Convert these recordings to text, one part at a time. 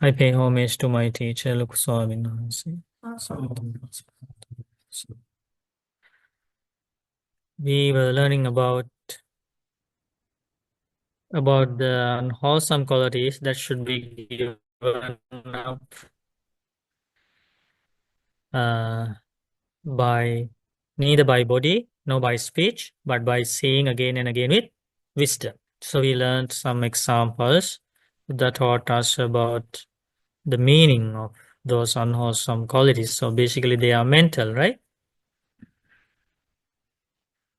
I pay homage to my teacher, Luk Swami. We were learning about the unwholesome qualities that should be given up uh, by neither by body nor by speech, but by saying again and again with wisdom. So we learned some examples that taught us about the meaning of those unwholesome qualities. So basically, they are mental, right?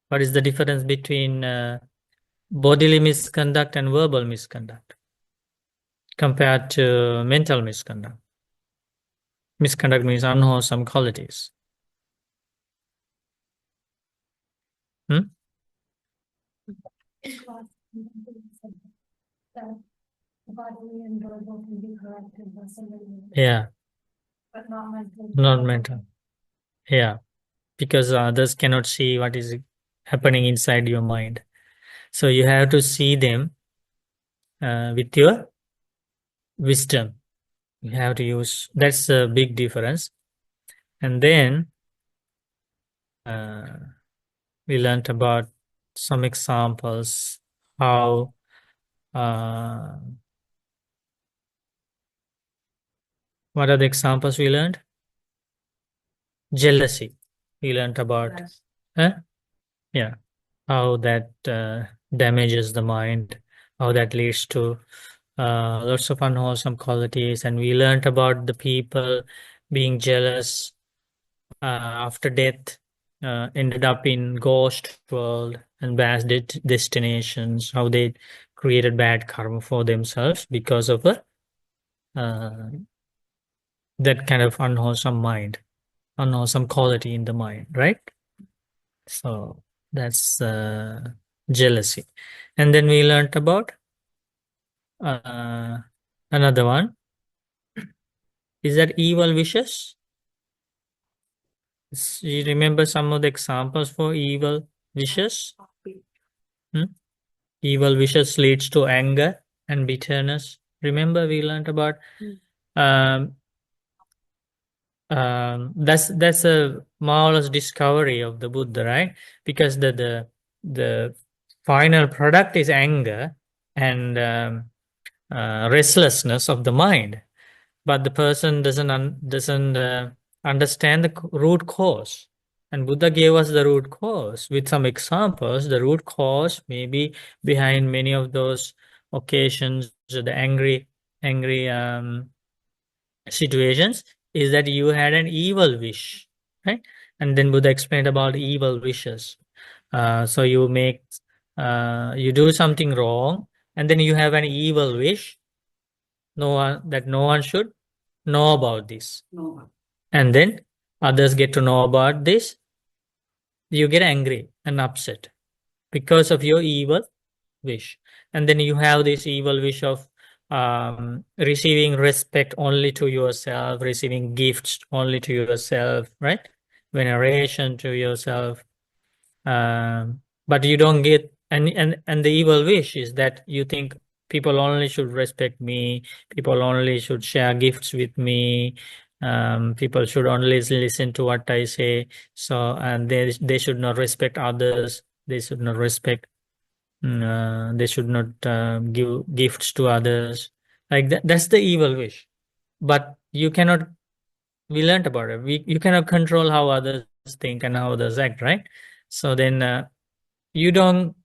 What is the difference between bodily misconduct and verbal misconduct compared to mental misconduct? Misconduct means unwholesome qualities. Hmm? Bodily and verbal can be corrected by somebody, Yeah, but not mental. not mental. Yeah, because others cannot see what is happening inside your mind. So you have to see them with your wisdom. You have to use, that's a big difference. And then uh, we learned about some examples how uh, what are the examples we learned? Jealousy. We learned about, huh? Yeah, how that damages the mind, how that leads to lots of unwholesome qualities. And we learned about the people being jealous after death, ended up in ghost world and bad destinations, how they created bad karma for themselves because of uh, that kind of unwholesome mind, unwholesome quality in the mind, right? So that's jealousy. And then we learned about uh, another one. Is that evil wishes? You remember some of the examples for evil wishes? Hmm? Evil wishes leads to anger and bitterness. Remember, we learned about um, that's a marvelous discovery of the Buddha, right? Because the final product is anger and restlessness of the mind, but the person doesn't understand the root cause. And Buddha gave us the root cause with some examples. The root cause maybe behind many of those occasions, the angry situations, is that you had an evil wish, right? And then Buddha explained about evil wishes. So you do something wrong, and then you have an evil wish. No one should know about this, and then others get to know about this. You get angry and upset because of your evil wish. And then you have this evil wish of receiving respect only to yourself, receiving gifts only to yourself, right? Veneration to yourself. But you don't get, and the evil wish is that you think people only should respect me, people only should share gifts with me, people should only listen to what I say. So, and they should not respect others, they should not respect they should not give gifts to others. Like that, that's the evil wish. But you cannot, we learned about it. You cannot control how others think and how others act, right? So then you don't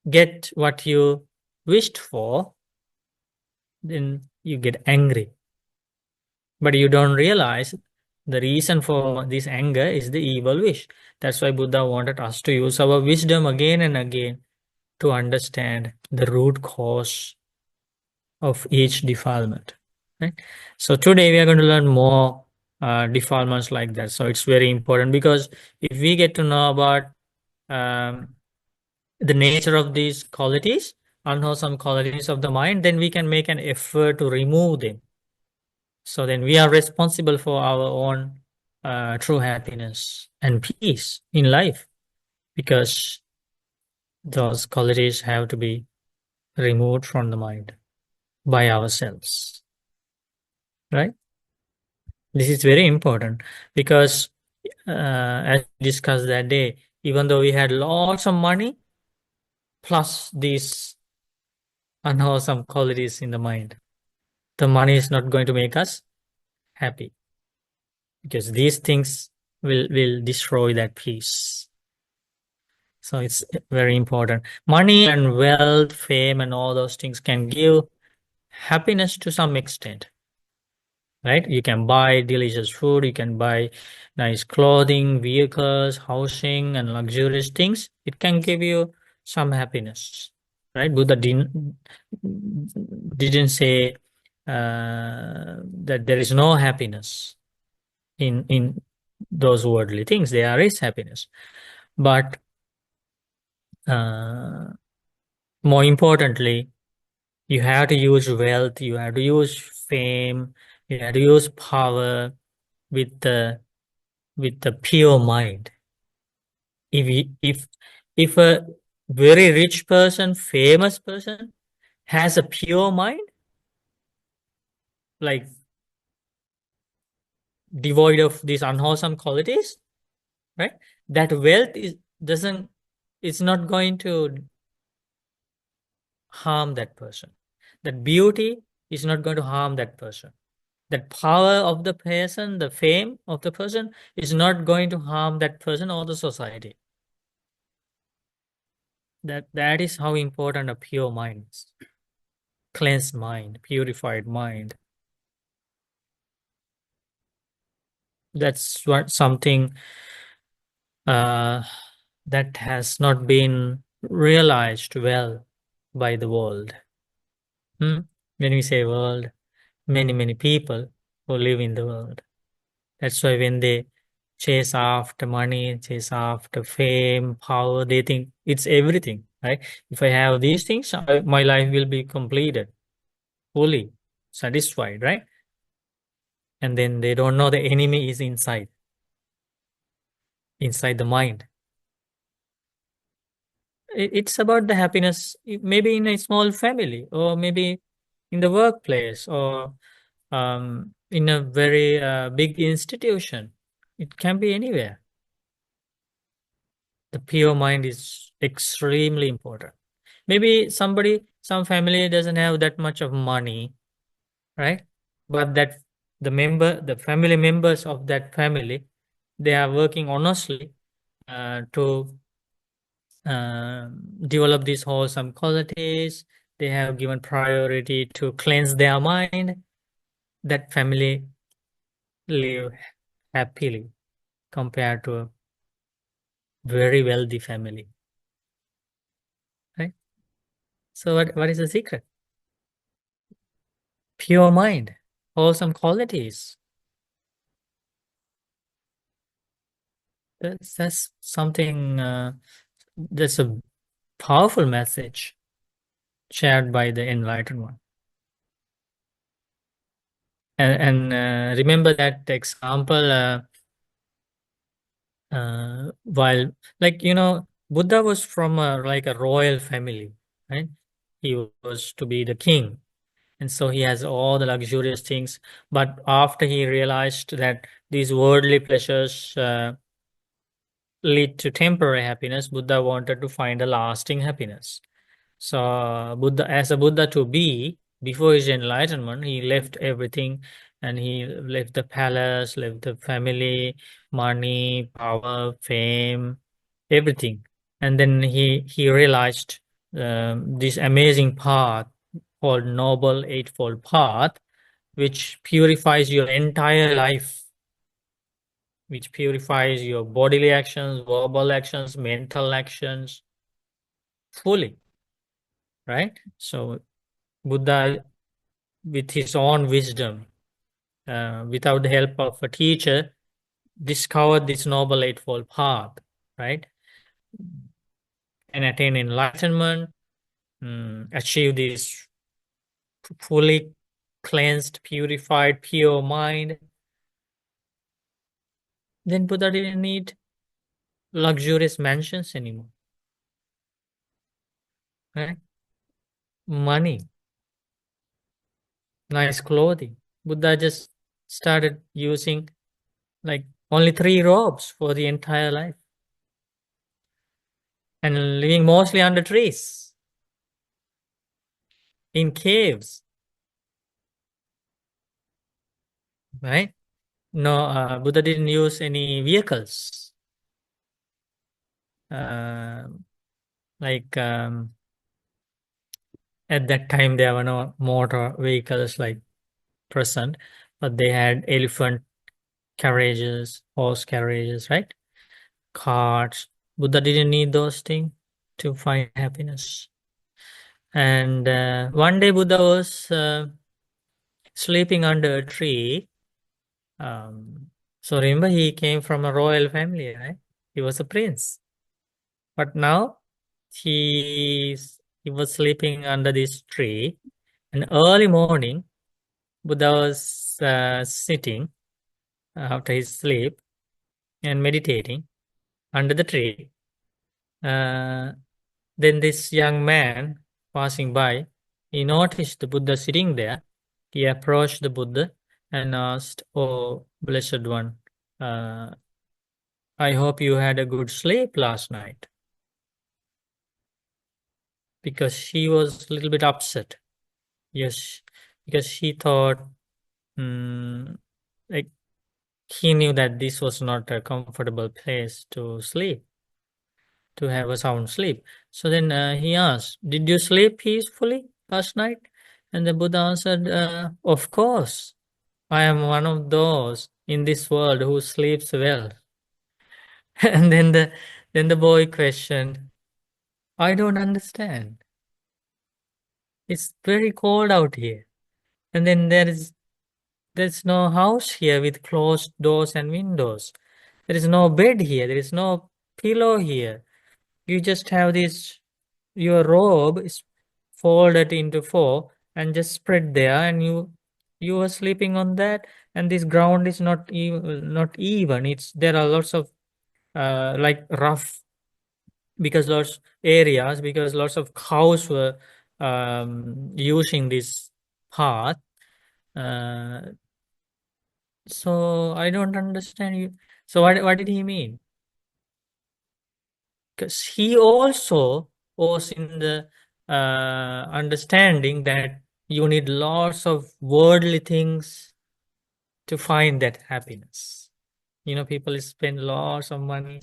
get what you wished for, then you get angry. But you don't realize the reason for this anger is the evil wish. That's why Buddha wanted us to use our wisdom again and again to understand the root cause of each defilement, right? So today we are going to learn more defilements like that. So it's very important, because if we get to know about um, the nature of these qualities, unwholesome qualities of the mind, then we can make an effort to remove them. So then we are responsible for our own true happiness and peace in life, because those qualities have to be removed from the mind by ourselves. right? This is very important because, as we discussed that day, even though we had lots of money, plus these unwholesome qualities in the mind, the money is not going to make us happy because these things will destroy that peace. So it's very important. Money and wealth, fame, and all those things can give happiness to some extent, right? You can buy delicious food, you can buy nice clothing, vehicles, housing, and luxurious things. It can give you some happiness, right? Buddha didn't say that there is no happiness in those worldly things. There is happiness, but uh, more importantly, you have to use wealth, you have to use fame, you have to use power with the pure mind. If a very rich person, famous person, has a pure mind, like devoid of these unwholesome qualities, right? That wealth is doesn't it's not going to harm that person. That beauty is not going to harm that person. That power of the person, the fame of the person is not going to harm that person or the society. That is how important a pure mind is. Cleansed mind, purified mind. That's what something uh, that has not been realized well by the world. Hmm? When we say world, many people who live in the world. That's why when they chase after money, chase after fame, power, they think it's everything, right? If I have these things, my life will be completed, fully satisfied, right? And then they don't know the enemy is inside the mind. It's about the happiness, maybe in a small family, or maybe in the workplace, or in a very big institution. It can be anywhere. The pure mind is extremely important. Maybe some family doesn't have that much of money, right? But the family members of that family, they are working honestly to develop these wholesome qualities. They have given priority to cleanse their mind. That family live happily compared to a very wealthy family, right? So what is the secret? Pure mind, wholesome qualities. That's something. That's a powerful message shared by the enlightened one. And remember that example. While, like, Buddha was from like a royal family, right? He was to be the king, and so he has all the luxurious things. But after he realized that these worldly pleasures lead to temporary happiness, Buddha wanted to find a lasting happiness. So Buddha, as a Buddha to be, before his enlightenment, he left everything, and he left the palace, left the family, money, power, fame, everything. And then he realized this amazing path called Noble Eightfold Path, which purifies your entire life, which purifies your bodily actions, verbal actions, mental actions fully, right? So Buddha, with his own wisdom, without the help of a teacher, discovered this Noble Eightfold Path, right? And attain enlightenment, achieve this fully cleansed, purified, pure mind. Then Buddha didn't need luxurious mansions anymore, right? Money, nice clothing. Buddha just started using like only 3 robes for the entire life and living mostly under trees, in caves, right? No, Buddha didn't use any vehicles. Uh, like at that time, there were no motor vehicles like present, but they had elephant carriages, horse carriages, right? Carts. Buddha didn't need those things to find happiness. And one day, Buddha was sleeping under a tree. Um, so remember, he came from a royal family, right? He was a prince. But now he was sleeping under this tree. And early morning, Buddha was sitting after his sleep and meditating under the tree. Uh, then this young man passing by, he noticed the Buddha sitting there. He approached the Buddha and asked, "Oh, blessed one, uh, I hope you had a good sleep last night." Because she was a little bit upset. Yes, because she thought, mm, like he knew that this was not a comfortable place to sleep, to have a sound sleep. So then he asked, "Did you sleep peacefully last night?" And the Buddha answered, "Of course, I am one of those in this world who sleeps well." And then the boy questioned, "I don't understand. It's very cold out here. And then there's no house here with closed doors and windows. There is no bed here. There is no pillow here. You just have this, your robe is folded into four and just spread there, and you are sleeping on that. And this ground is not even. It's there are lots of like rough because lots of cows were using this path. Uh, so I don't understand you. So what did he mean? Because he also was in the understanding that you need lots of worldly things to find that happiness. People spend lots of money.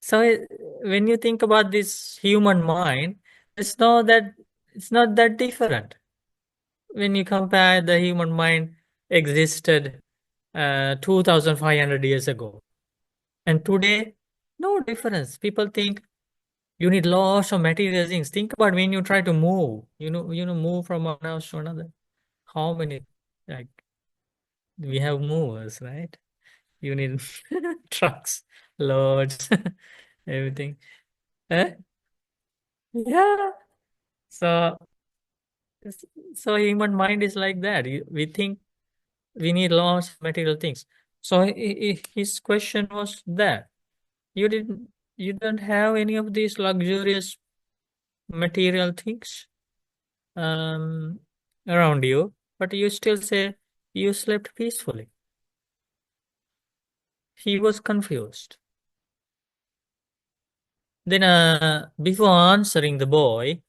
So when you think about this human mind, it's not that it's not that different. When you compare the human mind existed 2,500 years ago, and today, no difference. People think you need lots of material things. Think about when you try to move, move from one house to another. How many, like, we have movers, right? You need trucks, loads, everything. Eh? Yeah. So, so human mind is like that. We think we need lots of material things. So his question was that you didn't, you don't have any of these luxurious material things um, around you, but you still say you slept peacefully. He was confused. Then, before answering the boy,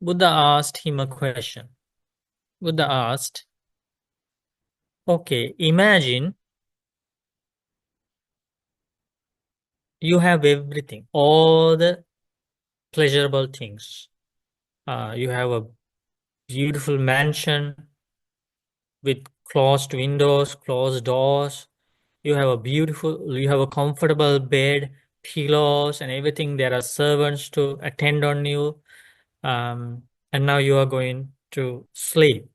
Buddha asked him a question. Buddha asked, "Okay, imagine you have everything, all the pleasurable things. You have a beautiful mansion with closed windows, closed doors. You have a comfortable bed, pillows, and everything. There are servants to attend on you. And now you are going to sleep.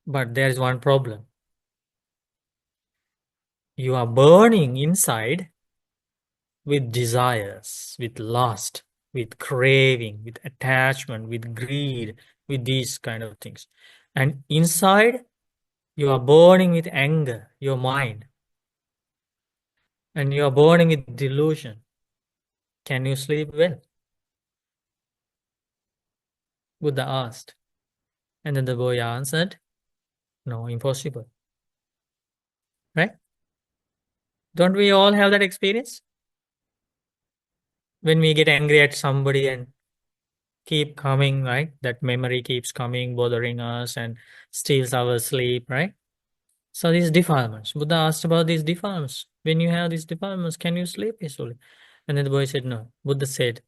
But there is one problem. You are burning inside with desires, with lust, with craving, with attachment, with greed, with these kind of things. And inside, you are burning with anger, your mind, and you are burning with delusion. Can you sleep well?" Buddha asked. And then the boy answered, no, impossible. Right? Don't we all have that experience? When we get angry at somebody and keep coming, right? That memory keeps coming, bothering us and steals our sleep, right? So these defilements. Buddha asked about these defilements. When you have these defilements, can you sleep peacefully? And then the boy said, no. Buddha said,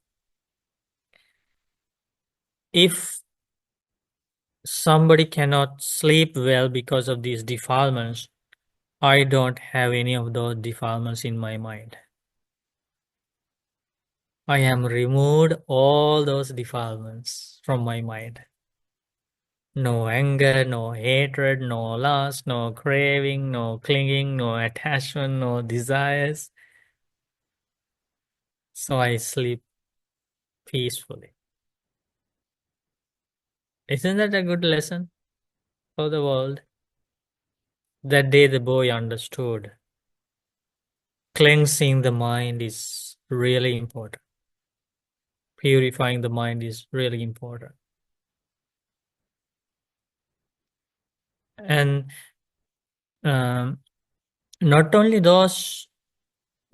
if somebody cannot sleep well because of these defilements, I don't have any of those defilements in my mind. I am removed all those defilements from my mind. No anger, no hatred, no lust, no craving, no clinging, no attachment, no desires. So I sleep peacefully. Isn't that a good lesson for the world? That day the boy understood. Cleansing the mind is really important. Purifying the mind is really important. And um, not only those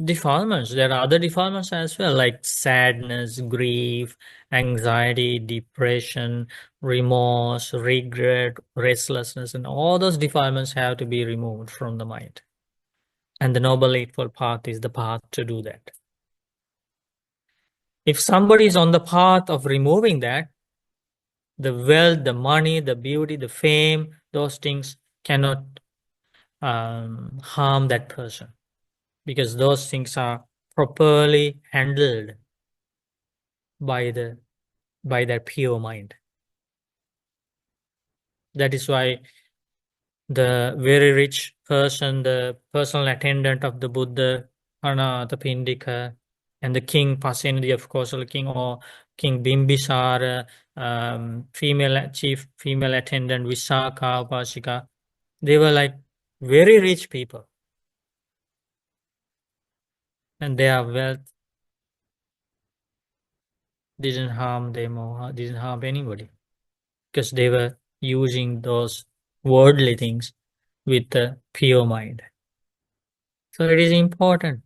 defilements, there are other defilements as well, like sadness, grief, anxiety, depression, remorse, regret, restlessness, and all those defilements have to be removed from the mind. And the Noble Eightfold Path is the path to do that. If somebody is on the path of removing that, the wealth, the money, the beauty, the fame, those things cannot harm that person, because those things are properly handled by that pure mind. That is why the very rich person, the personal attendant of the Buddha, Anathapindika, and the king Pasenadi, of course, or king or King Bimbisara, chief female attendant Visakha, Upasika, they were like very rich people, and their wealth didn't harm them or didn't harm anybody, because they were using those worldly things with a pure mind. So it is important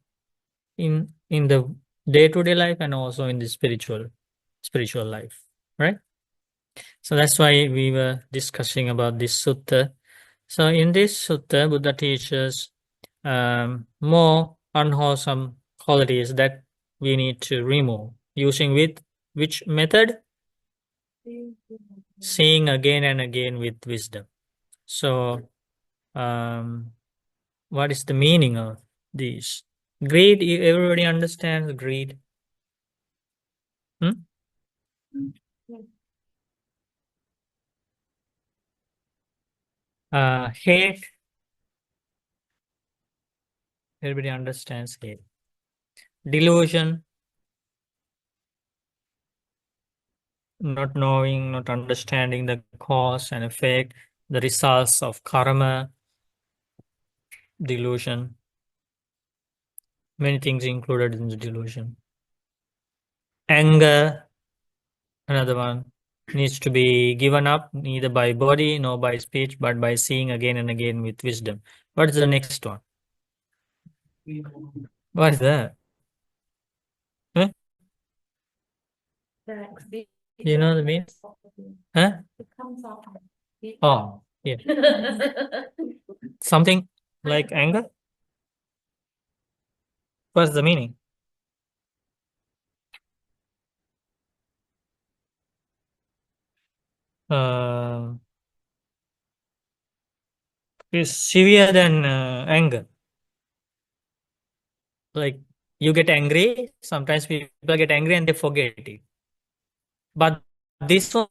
in the day-to-day life and also in the spiritual life, right? So that's why we were discussing about this sutta. So in this sutta, Buddha teaches more unwholesome qualities that we need to remove using with which method? Seeing again and again with wisdom. So what is the meaning of these? Greed, everybody understands greed. Hmm? Hate, everybody understands hate. Delusion, not knowing, not understanding the cause and effect, the results of karma, delusion. Many things included in the delusion. Anger, another one, needs to be given up neither by body nor by speech, but by seeing again and again with wisdom. What is the next one? What is that? Huh? You know the meaning? Huh? Oh, yeah. Something like anger? What's the meaning? Uh, is severe than anger. Like you get angry, sometimes people get angry and they forget it. But this one,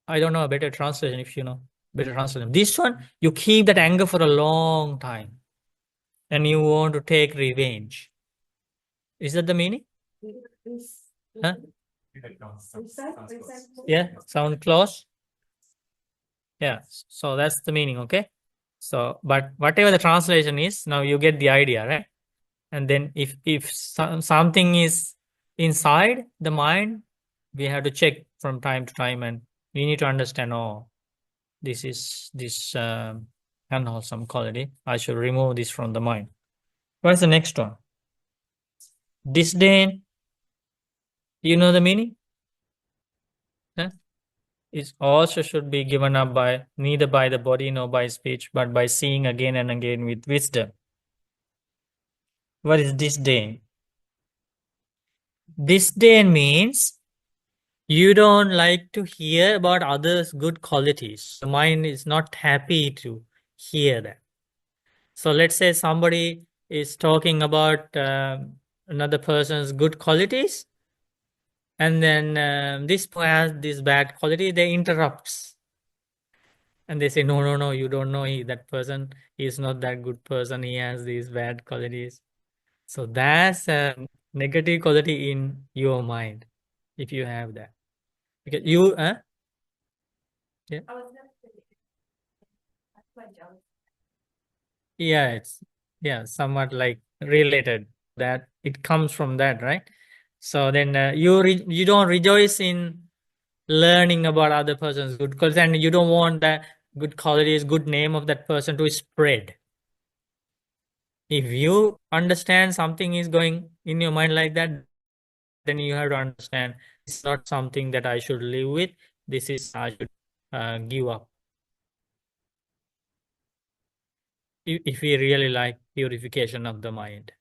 I don't know a better translation if you know better translation. This one, you keep that anger for a long time and you want to take revenge. Is that the meaning? Huh? Yeah, sound close? Yeah, so that's the meaning, okay? So, but whatever the translation is, now you get the idea, right? And then if something is inside the mind, we have to check from time to time, and we need to understand, oh, this is this unwholesome quality. I should remove this from the mind. What's the next one? Disdain. You know the meaning? Huh? It also should be given up by neither by the body nor by speech, but by seeing again and again with wisdom. What is disdain? Disdain means you don't like to hear about others' good qualities. The mind is not happy to hear that. So let's say somebody is talking about another person's good qualities, and then this person has this bad quality, they interrupts and they say, no, no, no, you don't know, that person is not that good person, he has these bad qualities. So that's a negative quality in your mind if you have that. Because you, yeah, yeah, it's yeah, somewhat like related that it comes from that, right? So then you don't rejoice in learning about other person's good qualities, and you don't want that good qualities, good name of that person to spread. If you understand something is going in your mind like that, then you have to understand it's not something that I should live with. This is I should give up. If we really like purification of the mind,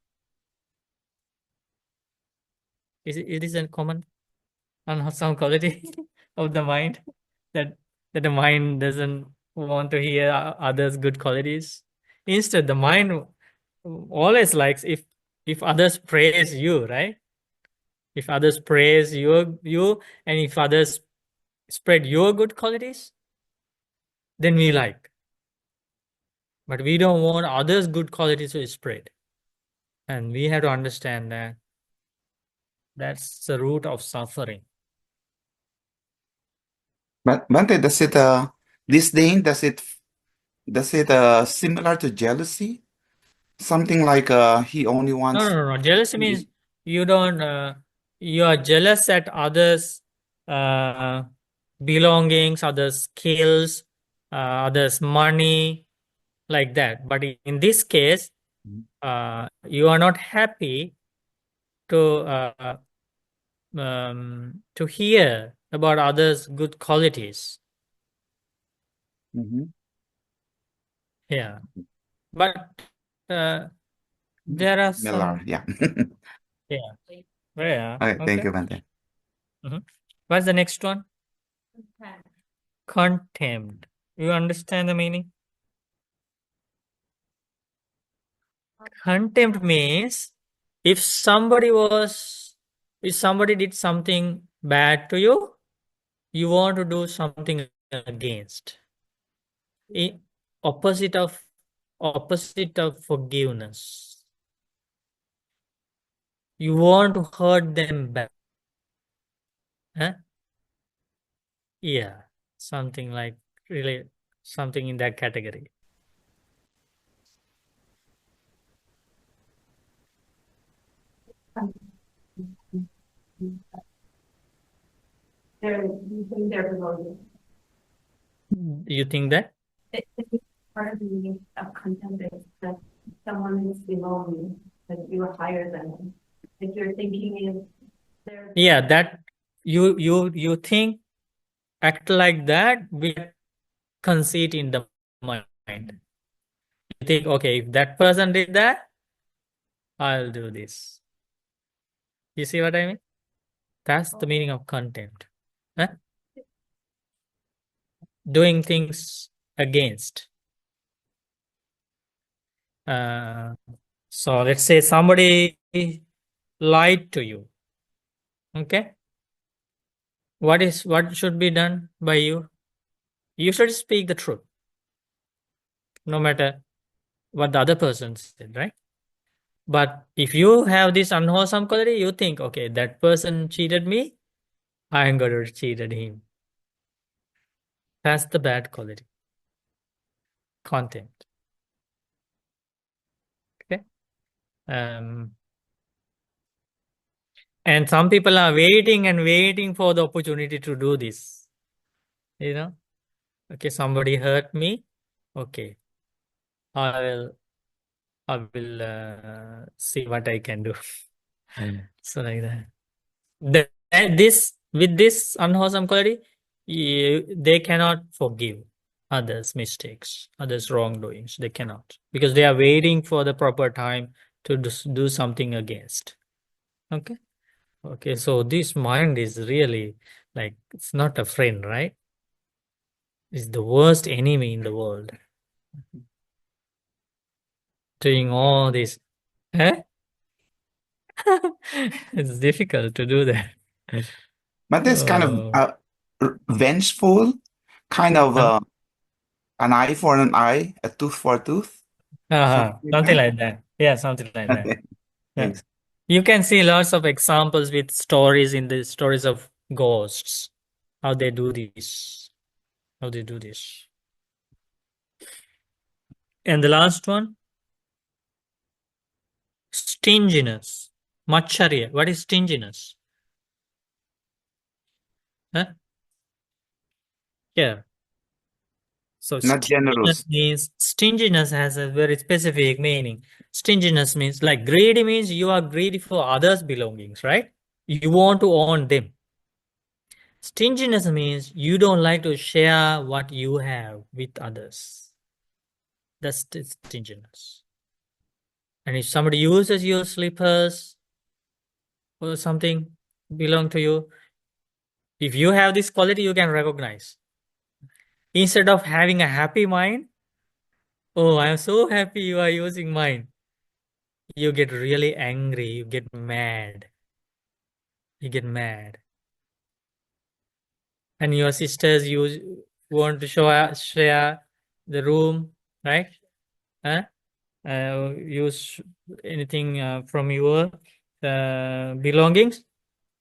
it is a common unwholesome quality of the mind that the mind doesn't want to hear others' good qualities. Instead, the mind always likes if others praise you, right? If others praise you, and if others spread your good qualities, then we like. But we don't want others' good qualities to spread. And we have to understand that that's the root of suffering. But Bante, does it disdain? Does it similar to jealousy? Something like he only No, wants. no, no, no. Jealousy means you don't, you are jealous at others' uh, belongings, others' skills, others' money, like that. But in this case, you are not happy to hear about others' good qualities. Mhm. Yeah, but there are Miller, some. yeah. Yeah, yeah. Okay, thank Okay. you, Bante. What's the next one? Contempt. You understand the meaning? Contempt means if somebody was, if somebody did something bad to you, you want to do something against. I- opposite of opposite of forgiveness. You want to hurt them back. Huh? Yeah, something like really something in that category. You think they're below You think that? It is part of the meaning of contempt is that someone is below you, that you are higher than them. If you're thinking is they're Yeah, that you think act like that with conceit in the mind. You think, okay, if that person did that, I'll do this. You see what I mean? That's the meaning of contempt. Huh? Doing things against. Uh, so let's say somebody lied to you. Okay, what should be done by you? You should speak the truth, no matter what the other person said, right? But if you have this unwholesome quality, you think, okay, that person cheated me, I'm going to cheat him. That's the bad quality. Contempt. Okay. Um, And some people are waiting and waiting for the opportunity to do this. You know, okay, somebody hurt me. Okay, I will, see what I can do. So like that. This with this unwholesome quality, they cannot forgive others' mistakes, others' wrongdoings. They cannot because they are waiting for the proper time to do something against. Okay. Okay. So this mind is really like it's not a friend, right? It's the worst enemy in the world. Doing all this. Huh? It's difficult to do that. But this kind of Oh. vengeful, kind of Huh? an eye for an eye, a tooth for a tooth, something like Something that. like that. Yeah, something like that. Yeah. Thanks. You can see lots of examples with stories in the stories of ghosts, how they do this, how they do this. And the last one, stinginess. Macharya. What is stinginess? Huh? Yeah. So Not generous. stinginess has a very specific meaning. Stinginess means like greedy means you are greedy for others' belongings, right? You want to own them. Stinginess means you don't like to share what you have with others. That's stinginess. And if somebody uses your slippers or something belong to you, if you have this quality, you can recognize. Instead of having a happy mind, oh, I'm so happy you are using mine. You get really angry, you get mad. You get mad. And your sisters want to share the room, right? Huh? Use anything from your belongings,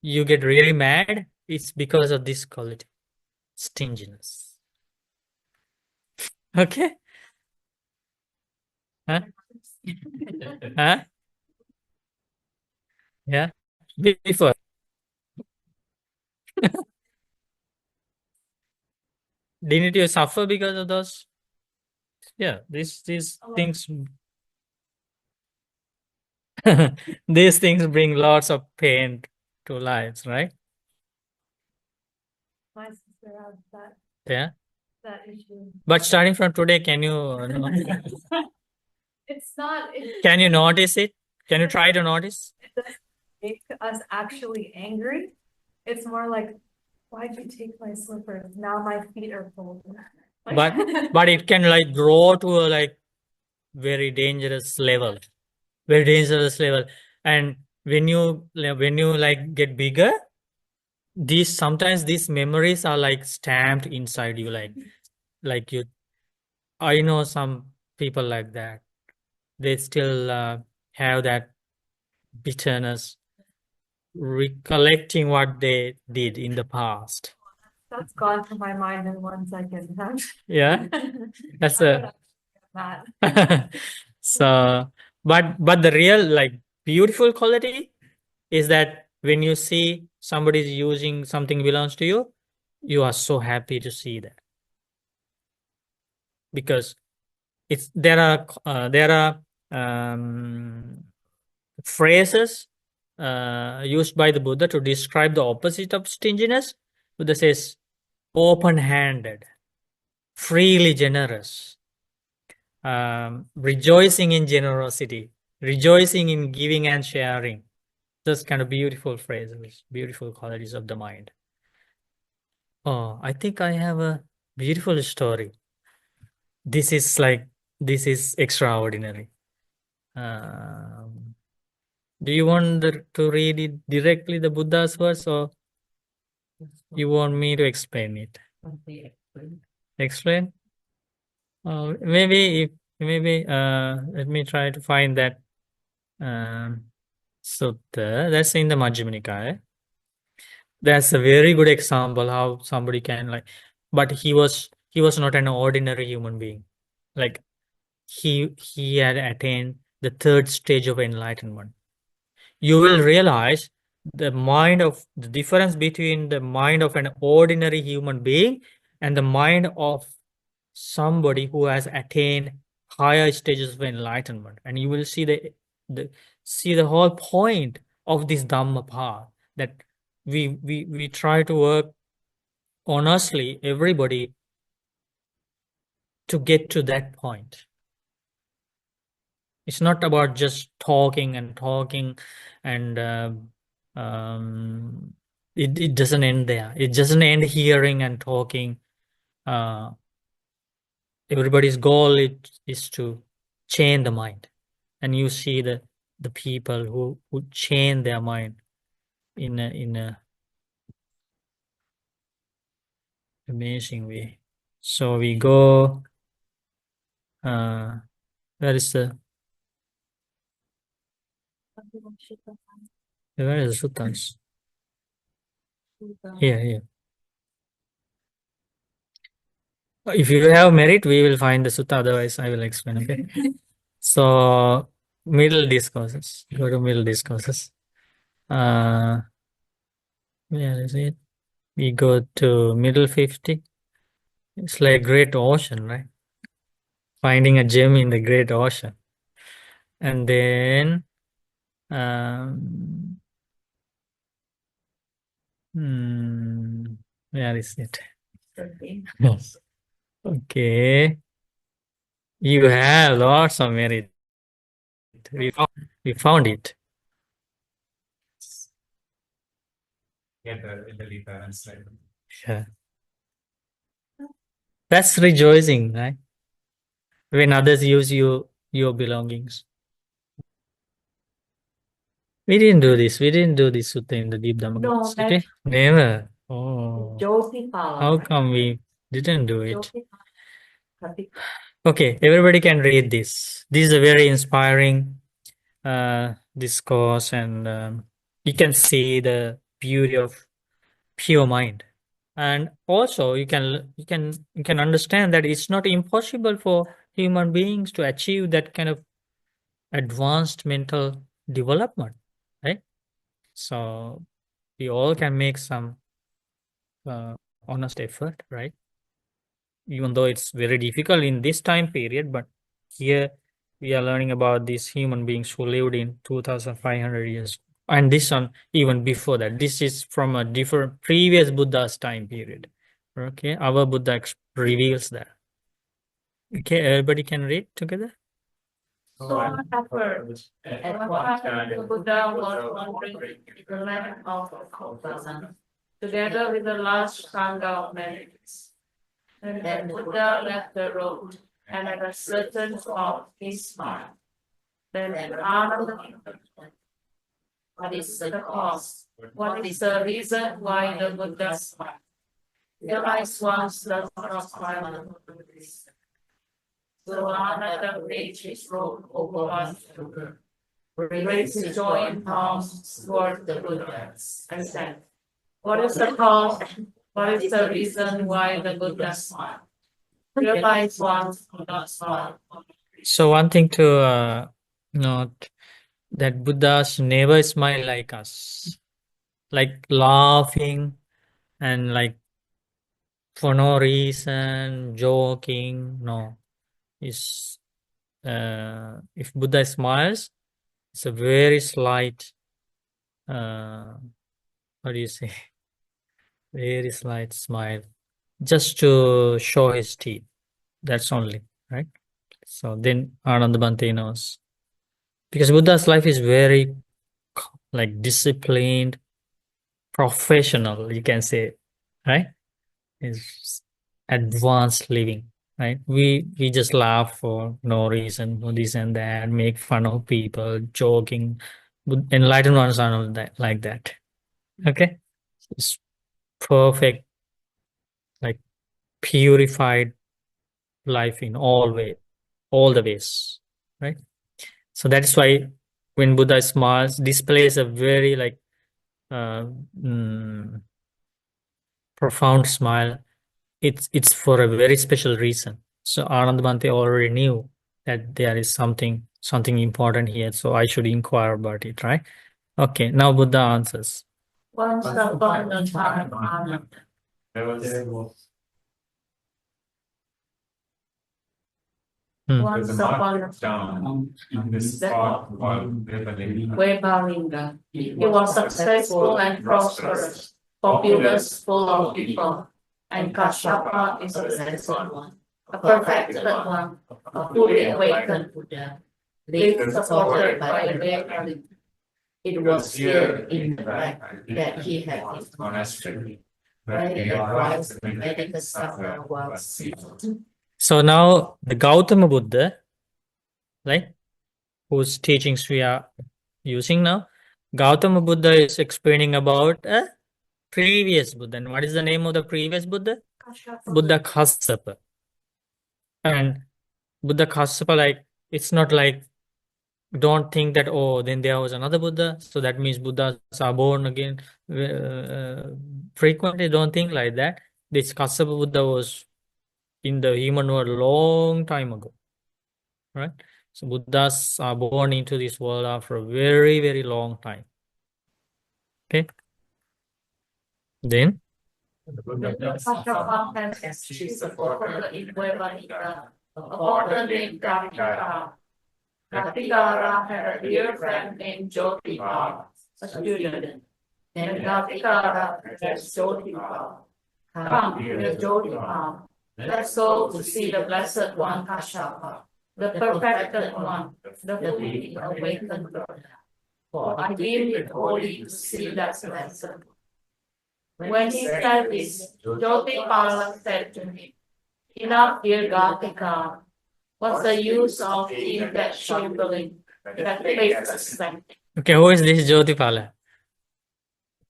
you get really mad. It's because of this quality, stinginess. Okay? Huh? Huh? Yeah. Before. Didn't you suffer because of those? Yeah, these things these things bring lots of pain to lives, right? My sister has Yeah. that issue. But starting from today, can you It's not, can you notice it? Can you try to notice? it doesn't make us actually angry. It's more like, why'd you take my slippers? Now my feet are cold. But but it can like grow to a like very dangerous level. Very dangerous level. And when you like get bigger, these sometimes these memories are like stamped inside you, like you I know some people like that. They still have that bitterness, recollecting what they did in the past. That's gone from my mind in 1 second. Yeah, that's a That. so. But the real like beautiful quality is that when you see somebody is using something belongs to you, you are so happy to see that because it's there are phrases used by the Buddha to describe the opposite of stinginess. Buddha says open-handed, freely generous, rejoicing in generosity, rejoicing in giving and sharing. Those kind of beautiful phrases, beautiful qualities of the mind. Oh, I think I have a beautiful story. This is extraordinary. Um, do you want to read it directly, the Buddha's words, or you want me to explain it? Explain? Maybe let me try to find that sutta. That's in the Majjhima Nikaya. That's a very good example how somebody can like, but he was not an ordinary human being. Like he had attained the third stage of enlightenment. You will realize the difference between the mind of an ordinary human being and the mind of somebody who has attained higher stages of enlightenment. And you will see the whole point of this Dhamma path, that we try to work honestly, everybody, to get to that point. It's not about just talking and talking, and it doesn't end there. It doesn't end hearing and talking. Everybody's goal is to change the mind, and you see the people who change their mind in a amazing way. So we go. Where is the suttas? Here. If you have merit, we will find the sutta. Otherwise, I will explain. Okay. So middle discourses. Go to middle discourses. Where is it? We go to middle 50. It's like great ocean, right? Finding a gem in the great ocean. And then where is it? Yes. Okay. You have lots of merit. We found it. Yeah. That's rejoicing, right? When others use your belongings. We didn't do this. We didn't do this sutta in the Deep Dhamma. No, Okay? Never. Oh. Ghaṭikārasutta. How come we didn't do it? Okay, everybody can read this. This is a very inspiring discourse, and you can see the beauty of pure mind. And also you can understand that it's not impossible for human beings to achieve that kind of advanced mental development, right? So we all can make some honest effort, right? Even though it's very difficult in this time period, but here we are learning about these human beings who lived in 2500 years, and this one even before that. This is from a different previous Buddha's time period. Okay, our Buddha reveals that. Okay, everybody can read together. So effort. At one time, the Buddha was wandering in the land of Ghaṭikārasutta, together with a large sangha of merits. Then the Buddha left the road, and at a certain spot he smiled. Then Ananda, what is the cause? What is the reason why the Buddha smiled? Realize once does not smile. So Ananda raised his robe over one shoulder, raised his joint palms toward the Buddha, and said, "What is the cause? What is the reason why the Buddha smiled? Realize once do not smile." So one thing to note, that Buddhas never smile like us, like laughing and like for no reason, joking. No, is if Buddha smiles, it's a very slight, what do you say? Very slight smile, just to show his teeth. That's only, right? So then Ananda Bhante knows, because Buddha's life is very like disciplined, professional, you can say, right? It's advanced living, right? We just laugh for no reason, no this and that, make fun of people, joking. But enlightened ones are not that like that. Okay, it's perfect, like purified life in all the ways, right? So that's why when Buddha smiles, displays a very like uh, mm, profound smile. It's for a very special reason. So Anand Bhante already knew that there is something important here, so I should inquire about it, right? Okay, now Buddha answers. Once upon a time, once upon a time, Webalinga. He was successful and prosperous, populous, full of people, and Kashyapa is a blessed one, a perfected one, a fully awakened Buddha, lived supported by a great. It was here in the fact that he had his monastery, where he advised the medical sufferer while seated. So now the Gautama Buddha, right, whose teachings we are using now, Gautama Buddha is explaining about a previous Buddha. And what is the name of the previous Buddha? Buddha Kassapa. And Buddha Kassapa, like, it's not like, don't think that, oh, then there was another Buddha, so that means Buddhas are born again frequently. Don't think like that. This Kassapa Buddha was in the human world long time ago, right? So Buddhas are born into this world after a very, very long time. Okay. Then Kashyapa has his supporter in Webalinga, a author named Ghaṭikāra. Ghaṭikāra had a dear friend named Jyotipala, a student. Then Ghaṭikāra addressed Jyotipala. Come, dear Jyotipala, let's go to see the Blessed One Kashyapa, the perfected one, the fully awakened Buddha. For I deem it holy to see that blessed one. When he said this, Jyotipala said to me, enough, dear Ghaṭikāra. What's the use of being that shambling, that faithless thing? okay, who is this Jyotipala?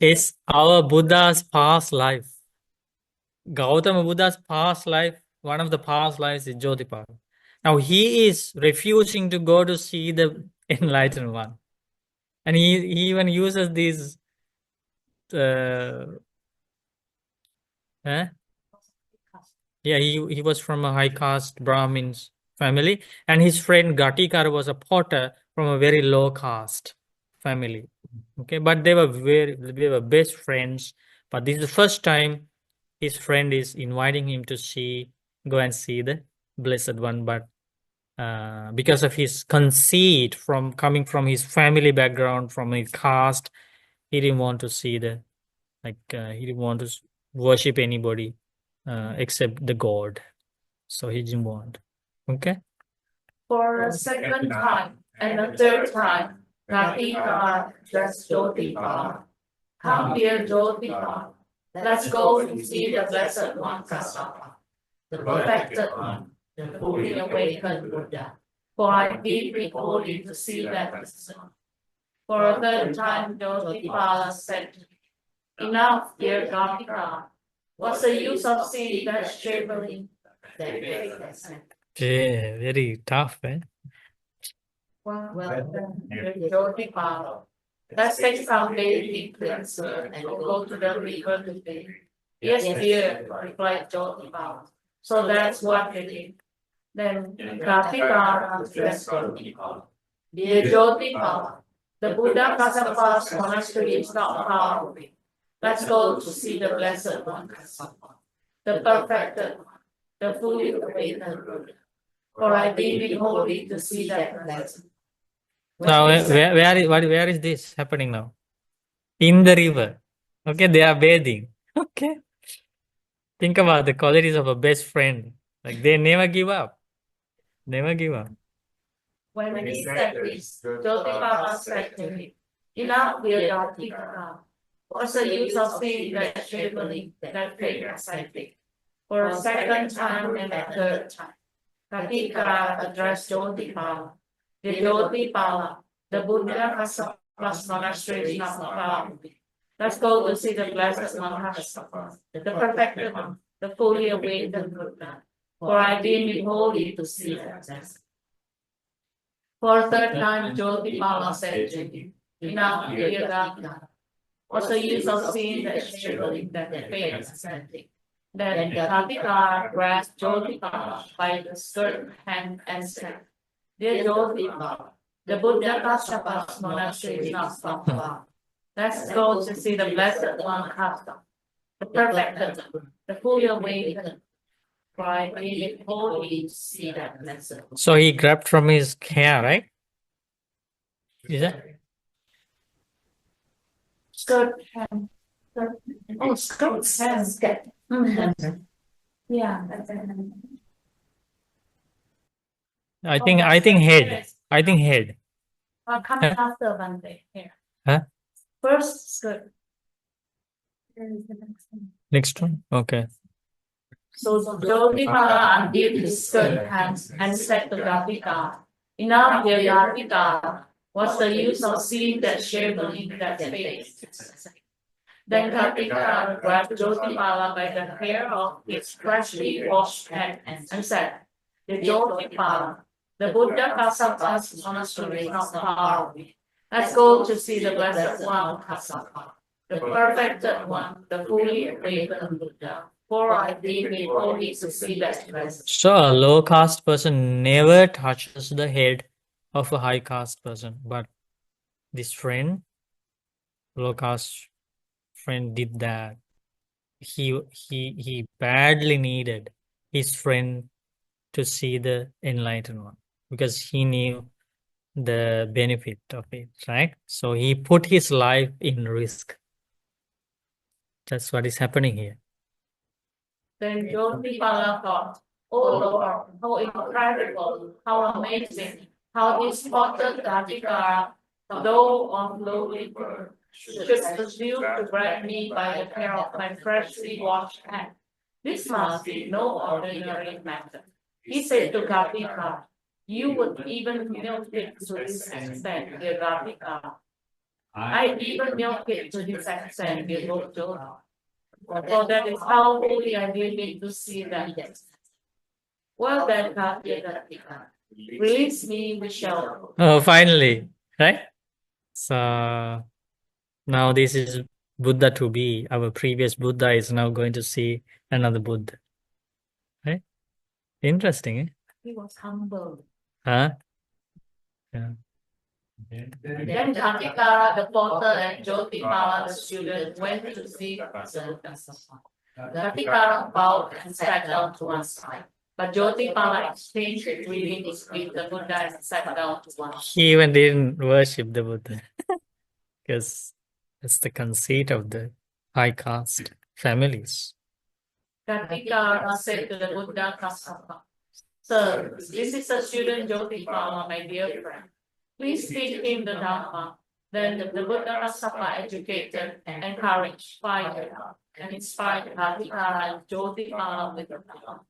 It's our Buddha's past life. Gautama Buddha's past life, one of the past lives is Jyotipala. Now he is refusing to go to see the enlightened one. And he even uses these yeah, he was from a high caste Brahmins family, and his friend Ghaṭikāra was a potter from a very low caste family. Okay, but they were best friends. But this is the first time his friend is inviting him to go and see the Blessed One. But because of his conceit from coming from his family background, from his caste, he didn't want to see he didn't want to worship anybody except the God. So he didn't want. Okay. For a second time and a third time, Ghaṭikāra addressed Jyotipala. Come, dear Jyotipala, let's go to see the Blessed One Kashyapa, the perfected one, the fully awakened Buddha. For I deem it holy to see that blessed one. For a third time, Jyotipala said to me, enough, dear Ghaṭikāra. What's the use of seeing that shambling, that faithless thing? Yeah, very tough, eh? Well, Jyotipala. Let's take some bathing cleanser and go to the river to bathe. Yes, dear, replied Jyotipala. So that's what they did. Then Ghaṭikāra addressed Jyotipala. Dear Jyotipala, the Buddha Kasyapa's monastery is not far away. Let's go to see the Blessed One Kashyapa, the perfected one, the fully awakened Buddha. For I deem it holy to see that blessed. Now, where is this happening now? In the river. Okay, they are bathing. Okay. Think about the qualities of a best friend. Like they never give up. Never give up. When he said this, Jyotipala said to him, enough, dear Ghaṭikāra. What's the use of seeing that shambling, that faithless thing? For a second time and a third time, Ghaṭikāra addressed Jyotipala. Dear Jyotipala, the Buddha Kasyapa's monastery is not far away. Let's go to see the Blessed One Kashyapa, the perfected one, the fully awakened Buddha. For I deem it holy to see that blessed. For a third time, Jyotipala said to him, enough, dear Ghaṭikāra. What's the use of seeing that shambling, that faithless thing? Then Ghaṭikāra grasped Jyotipala by the skirt hand and said, dear Jyotipala, The Buddha Kasyapa's monastery is not far. Let's go to see the Blessed One Kassa, the perfected, the fully awakened, by being holy to see that blessed. So he grabbed from his hair, right? Is that? Skirt hand. Oh, skirt hand. Yeah. I think head. I think head. Come after one day. Here. Huh? First skirt. Next one. Okay. So Jyotimala undid his skirt hands and said to Ghaṭikāra, "Enough, dear Ghaṭikāra. What's the use of seeing that shame in that face?" Then Ghaṭikāra grabbed Jyotimala by the hair of his freshly washed head and said, "Dear Jyotimala, the Buddha Kassapa's monastery is not far away. Let's go to see the Blessed One Kassapa, the perfected one, the fully awakened Buddha. For I deem it holy to see that blessed." So a low caste person never touches the head of a high caste person, but this friend, low caste friend, did that. He badly needed his friend to see the enlightened one because he knew the benefit of it, right? So he put his life in risk. That's what is happening here. Then Jyotimala thought, "Oh Lord, how incredible, how amazing, how this spotted Ghaṭikāra, though of lowly birth, should presume to grab me by the hair of my freshly washed head. This must be no ordinary matter." He said to Ghaṭikāra, "You would even milk it to this extent, dear Ghaṭikāra. I even milk it to this extent, dear Ghaṭikāra. For that is how holy I will be to see that." Well then, Ghaṭikāra, release me, we shall. Oh, finally, right? So now this is Buddha to be. Our previous Buddha is now going to see another Buddha. Right? Interesting, eh? He was humble. Huh? Yeah. Then Ghaṭikāra the porter and Jyotimala the student went to see the Buddha. Ghaṭikāra bowed and sat down to one side. But Jyotimala exchanged greetings with the Buddha and sat down to one side. He even didn't worship the Buddha because that's the conceit of the high caste families. Ghaṭikāra said to the Buddha Kassapa, "Sir, this is a student Jyotimala, my dear friend. Please teach him the Dhamma." Then the Buddha Kassapa educated, encouraged, fired, and inspired Ghaṭikāra and Jyotimala with the Dhamma.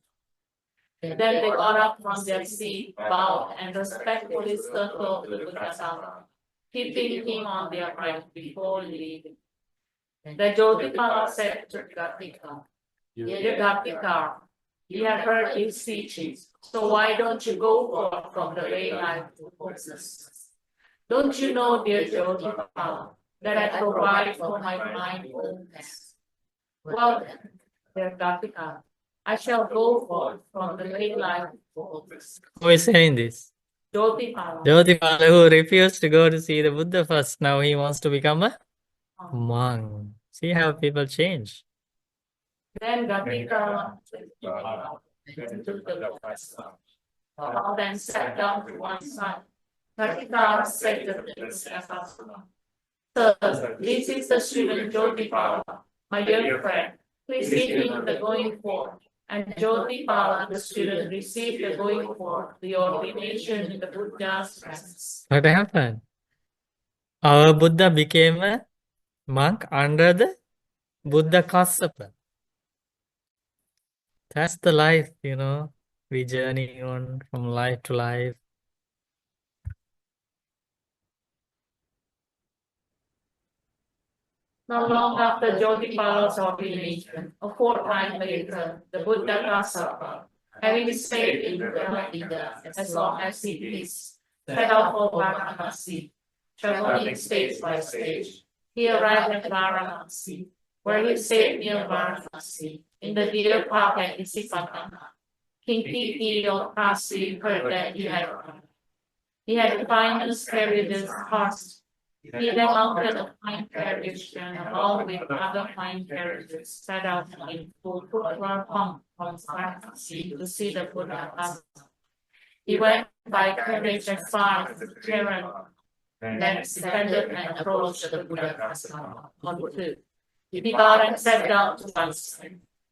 Then they got up from their seat, bowed, and respectfully circled the Buddha's arm, keeping him on their right before leaving. Then Jyotimala said to Ghaṭikāra, "Dear Ghaṭikāra, you have heard his teachings, so why don't you go forth from the way life to hopelessness? Don't you know, dear Jyotimala, that I provide for my mindfulness? Well then, dear Ghaṭikāra, I shall go forth from the way life to hopelessness." Who is saying this? Jyotimala. Jyotimala, who refused to go to see the Buddha first. Now he wants to become a monk. See how people change. Then Ghaṭikāra took the voice, then sat down to one side. Ghaṭikāra said to the Buddha, "Sir, this is the student Jyotimala, my dear friend. Please give him the going forth." And Jyotimala, the student, received the going forth, the ordination in the Buddha's presence. What happened? Our Buddha became a monk under the Buddha Kassapa. That's the life, we journey on from life to life. Not long after Jyotimala's ordination, a fortnight later, the Buddha Kassapa, having stayed in Buddha as long as he pleased, set out for Varanasi, traveling stage by stage. He arrived at Varanasi, where he stayed near Varanasi, in the deer park at Isipatana. King Titi of Kasi heard that he had come. He had finals carriages passed. He then mounted a fine carriage and along with other fine carriages set out in full footwear pomp from Varanasi to see the Buddha. He went by carriage as far as Tehran, then descended and approached the Buddha on foot. He got and sat down to once.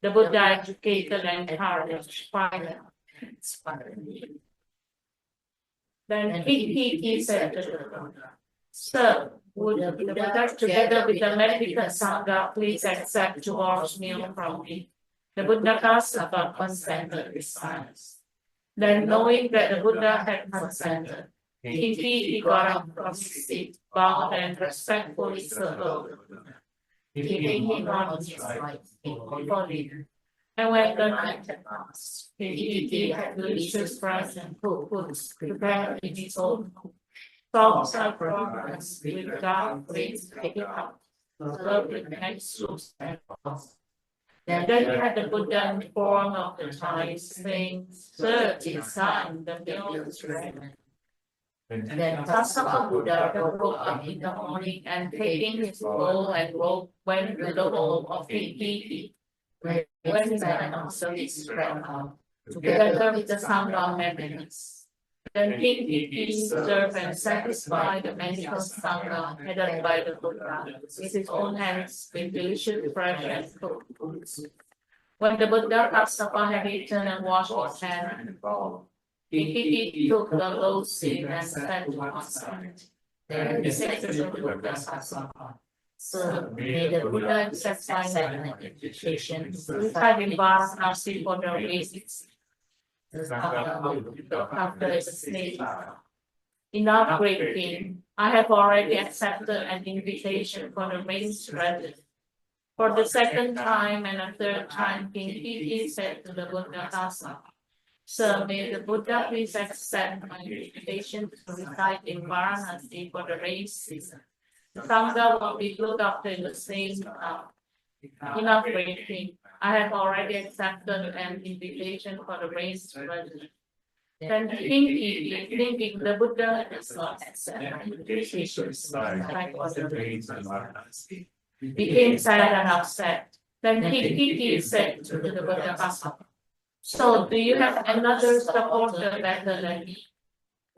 The Buddha educated and encouraged fire. Then he said to the Buddha, Sir, would the Buddha together with the mendicant Sangha please accept 2 hours meal from me? The Buddha Ghaṭikārasutta consented with silence. Then knowing that the Buddha had consented, he got up from his seat, bowed and respectfully saluted, giving him on his right body. And when the night had passed, he had delicious rice and foods prepared in his own home. Songs are progress with dark grace taken up, served with nice soups and broths. Then he had the Buddha in form of the times, saying, Sir, it is time, the meal is ready. Then Tassava Buddha woke up in the morning and taking his bowl and robe went to the home of Kinki, where his service spread out, together with the Sangha members. Then Kinki served and satisfied the medical Sangha headed by the Buddha with his own hands with delicious fresh and cooked foods. When the Buddha Kassapa had eaten and washed his hands, Kinki took the low seat and sat to one side. Then he said to the Buddha Kassapa, Sir, may the Buddha accept my invitation to reside in Varanasi for the reasons. After the stage. Enough, great king. I have already accepted an invitation for the main strategy. For the second time and a third time, King Kiki said to the Buddha Kassapa, Sir, may the Buddha please accept my invitation to reside in Varanasi for the rain season. The Sangha will be looked after in the same Enough, great king. I have already accepted an invitation for the race strategy. Then Kinki, thinking the Buddha does not accept my invitation, became sad and upset. Then Kinki said to the Buddha Kassapa, So, do you have another supporter better than me?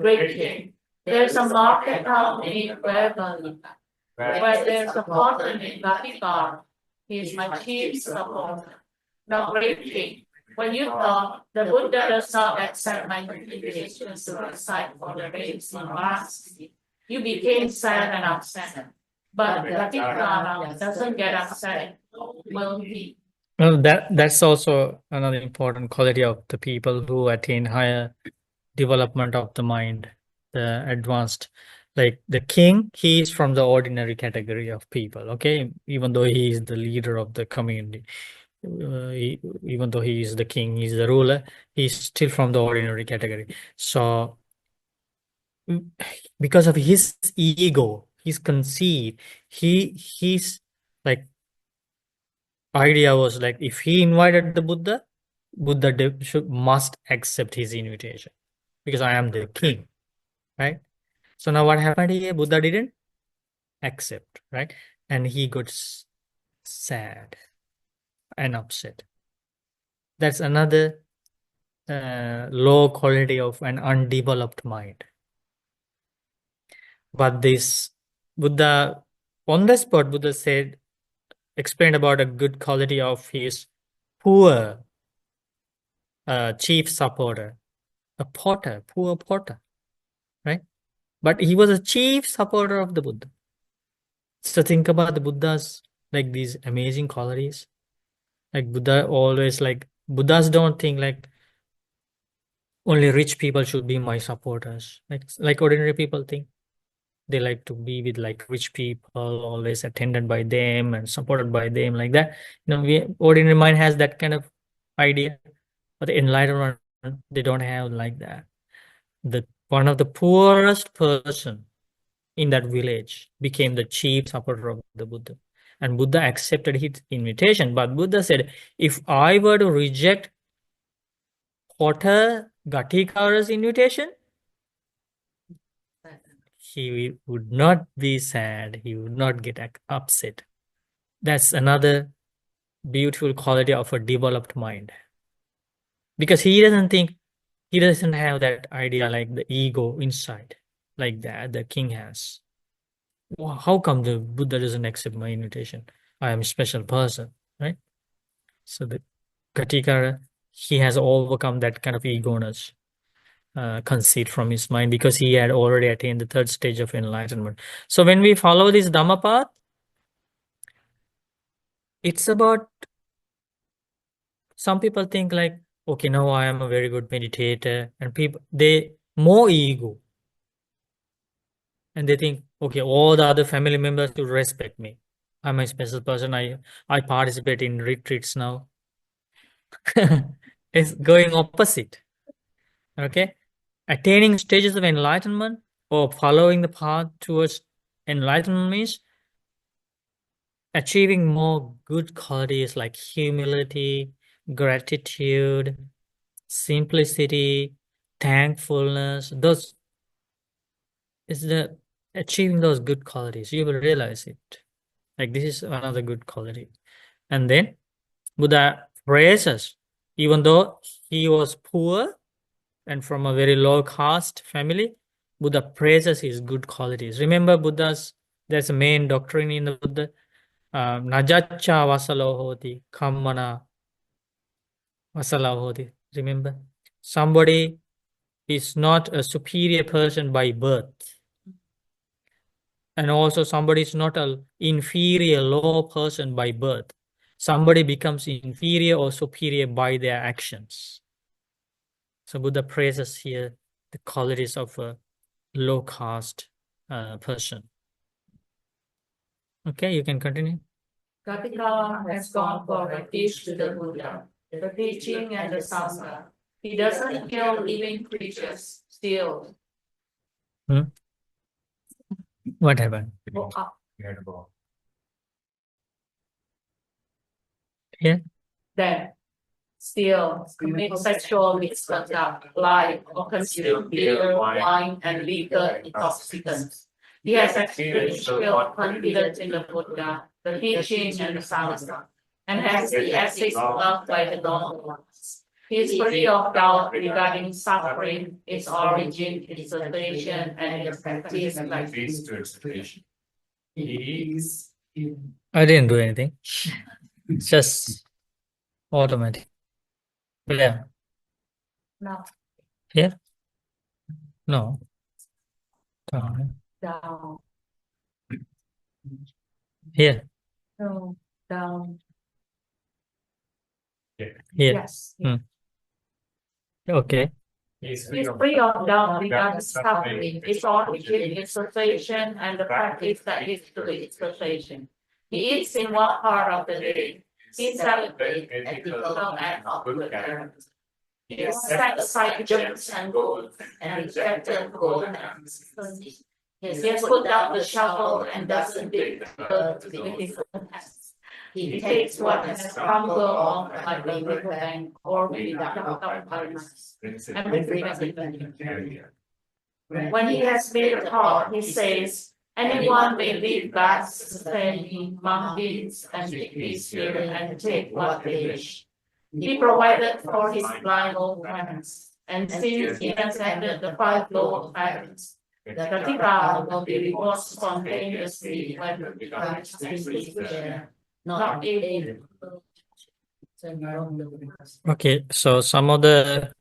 Great king, there's a market town in Beverly, where there's a potter named Ghaṭikārasutta. He is my chief supporter. Now, great king, when you thought the Buddha does not accept my invitation to recite for the race in Varanasi, you became sad and upset. But Ghaṭikārasutta doesn't get upset, will he? Well, that's also another important quality of the people who attain higher development of the mind, the advanced. Like the king, he is from the ordinary category of people, okay? Even though he is the leader of the community, even though he is the king, he's the ruler, he's still from the ordinary category. So because of his ego, his conceit, he's like idea was like if he invited the Buddha must accept his invitation because I am the king, right? So now what happened here? Buddha didn't accept, right? And he got sad and upset. That's another low quality of an undeveloped mind. But this Buddha, on the spot, Buddha said, explained about a good quality of his poor chief supporter, a potter, poor potter, right? But he was a chief supporter of the Buddha. So think about the Buddha's like these amazing qualities. Like Buddha always like Buddhas don't think like only rich people should be my supporters. Like ordinary people think. They like to be with like rich people, always attended by them and supported by them, like that. You know, ordinary mind has that kind of idea, but the enlightened one, they don't have like that. The one of the poorest person in that village became the chief supporter of the Buddha, and Buddha accepted his invitation. But Buddha said, if I were to reject Potter Ghaṭikāras's invitation, he would not be sad, he would not get upset. That's another beautiful quality of a developed mind. Because he doesn't have that idea like the ego inside, like that the king has. How come the Buddha doesn't accept my invitation? I am a special person, right? So the Ghaṭikāra, he has overcome that kind of egoness, conceit from his mind because he had already attained the third stage of enlightenment. So when we follow this Dhamma path, it's about, some people think like, okay, now I am a very good meditator, and they more ego, and they think, okay, all the other family members should respect me. I'm a special person. I participate in retreats now. It's going opposite. Okay, attaining stages of enlightenment or following the path towards enlightenment means achieving more good qualities like humility, gratitude, simplicity, thankfulness. Those is the achieving those good qualities. You will realize it. Like this is another good quality. And then Buddha praises, even though he was poor and from a very low caste family, Buddha praises his good qualities. Remember there's a main doctrine in the Buddha, Najacha vasalo hoti, kammana vasalo hoti. Remember? Somebody is not a superior person by birth. And also somebody is not an inferior, low person by birth. Somebody becomes inferior or superior by their actions. So Buddha praises here the qualities of a low caste person. Okay, you can continue. Ghaṭikāra has gone for refuge to the Buddha, the teaching and the Sangha. He doesn't kill living creatures, still. What happened? Yeah. Then, still commit sexual misconduct, lie, or consume beer, wine, and liquor intoxicants. He has spiritual confidence in the Buddha, the teaching and the Sangha, and has the ethics loved by the noble ones. He is free of doubt regarding suffering, its origin, its cessation, and its practice like I didn't do anything. It's just automatic. Yeah. no, Here? No. Down. down, Here. no, down. Here. Yes. Okay. He is free of doubt regarding suffering, its origin, its cessation, and the practice that leads to its cessation. He eats in one part of the day. He celebrates ethical acts of good character. He has set aside junk and gold and rejected gold and silver. He has put down the shovel and doesn't dig the earth with his own hands. He takes what has crumbled off like a riverbank or maybe dug up by mice and brings it in. When he has made a talk, he says, anyone may lead bags, sustaining mountains and chickpeas here and take what they wish. He provided for his blind old friends, and since he has ended the 5 gold patterns, the Ghaṭikāra will be rewarded spontaneously when it becomes his share, not aided. Okay, so some of the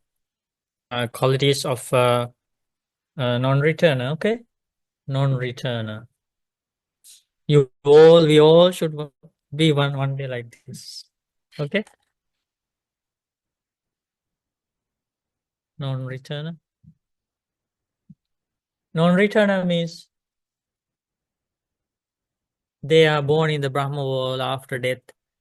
qualities of non-returner. Okay, non-returner. We all should be one day like this. Okay, non-returner. Non-returner means they are born in the Brahma world after death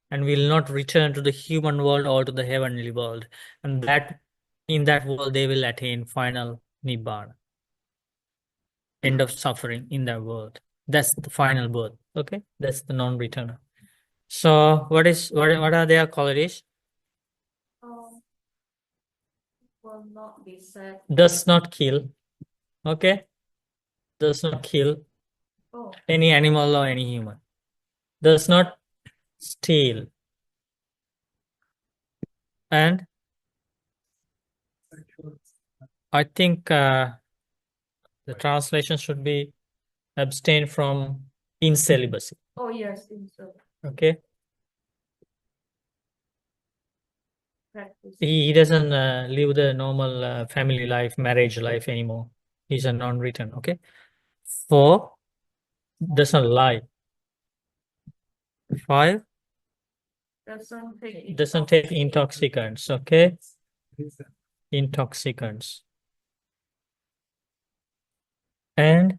and will not return to the human world or to the heavenly world. And that in that world they will attain final Nibbana. End of suffering in that world. That's the final birth. Okay, that's the non-returner. So what are their qualities? Will not be sad. Does not kill. Okay. does not kill Oh, any animal or any human, does not steal, and I think the translation should be abstain from incelibacy. oh yes, in so Okay, practice. he doesn't live the normal family life, marriage life anymore. He's a non-written. Okay, 4 doesn't lie. 5 doesn't take intoxicants. Okay, intoxicants, and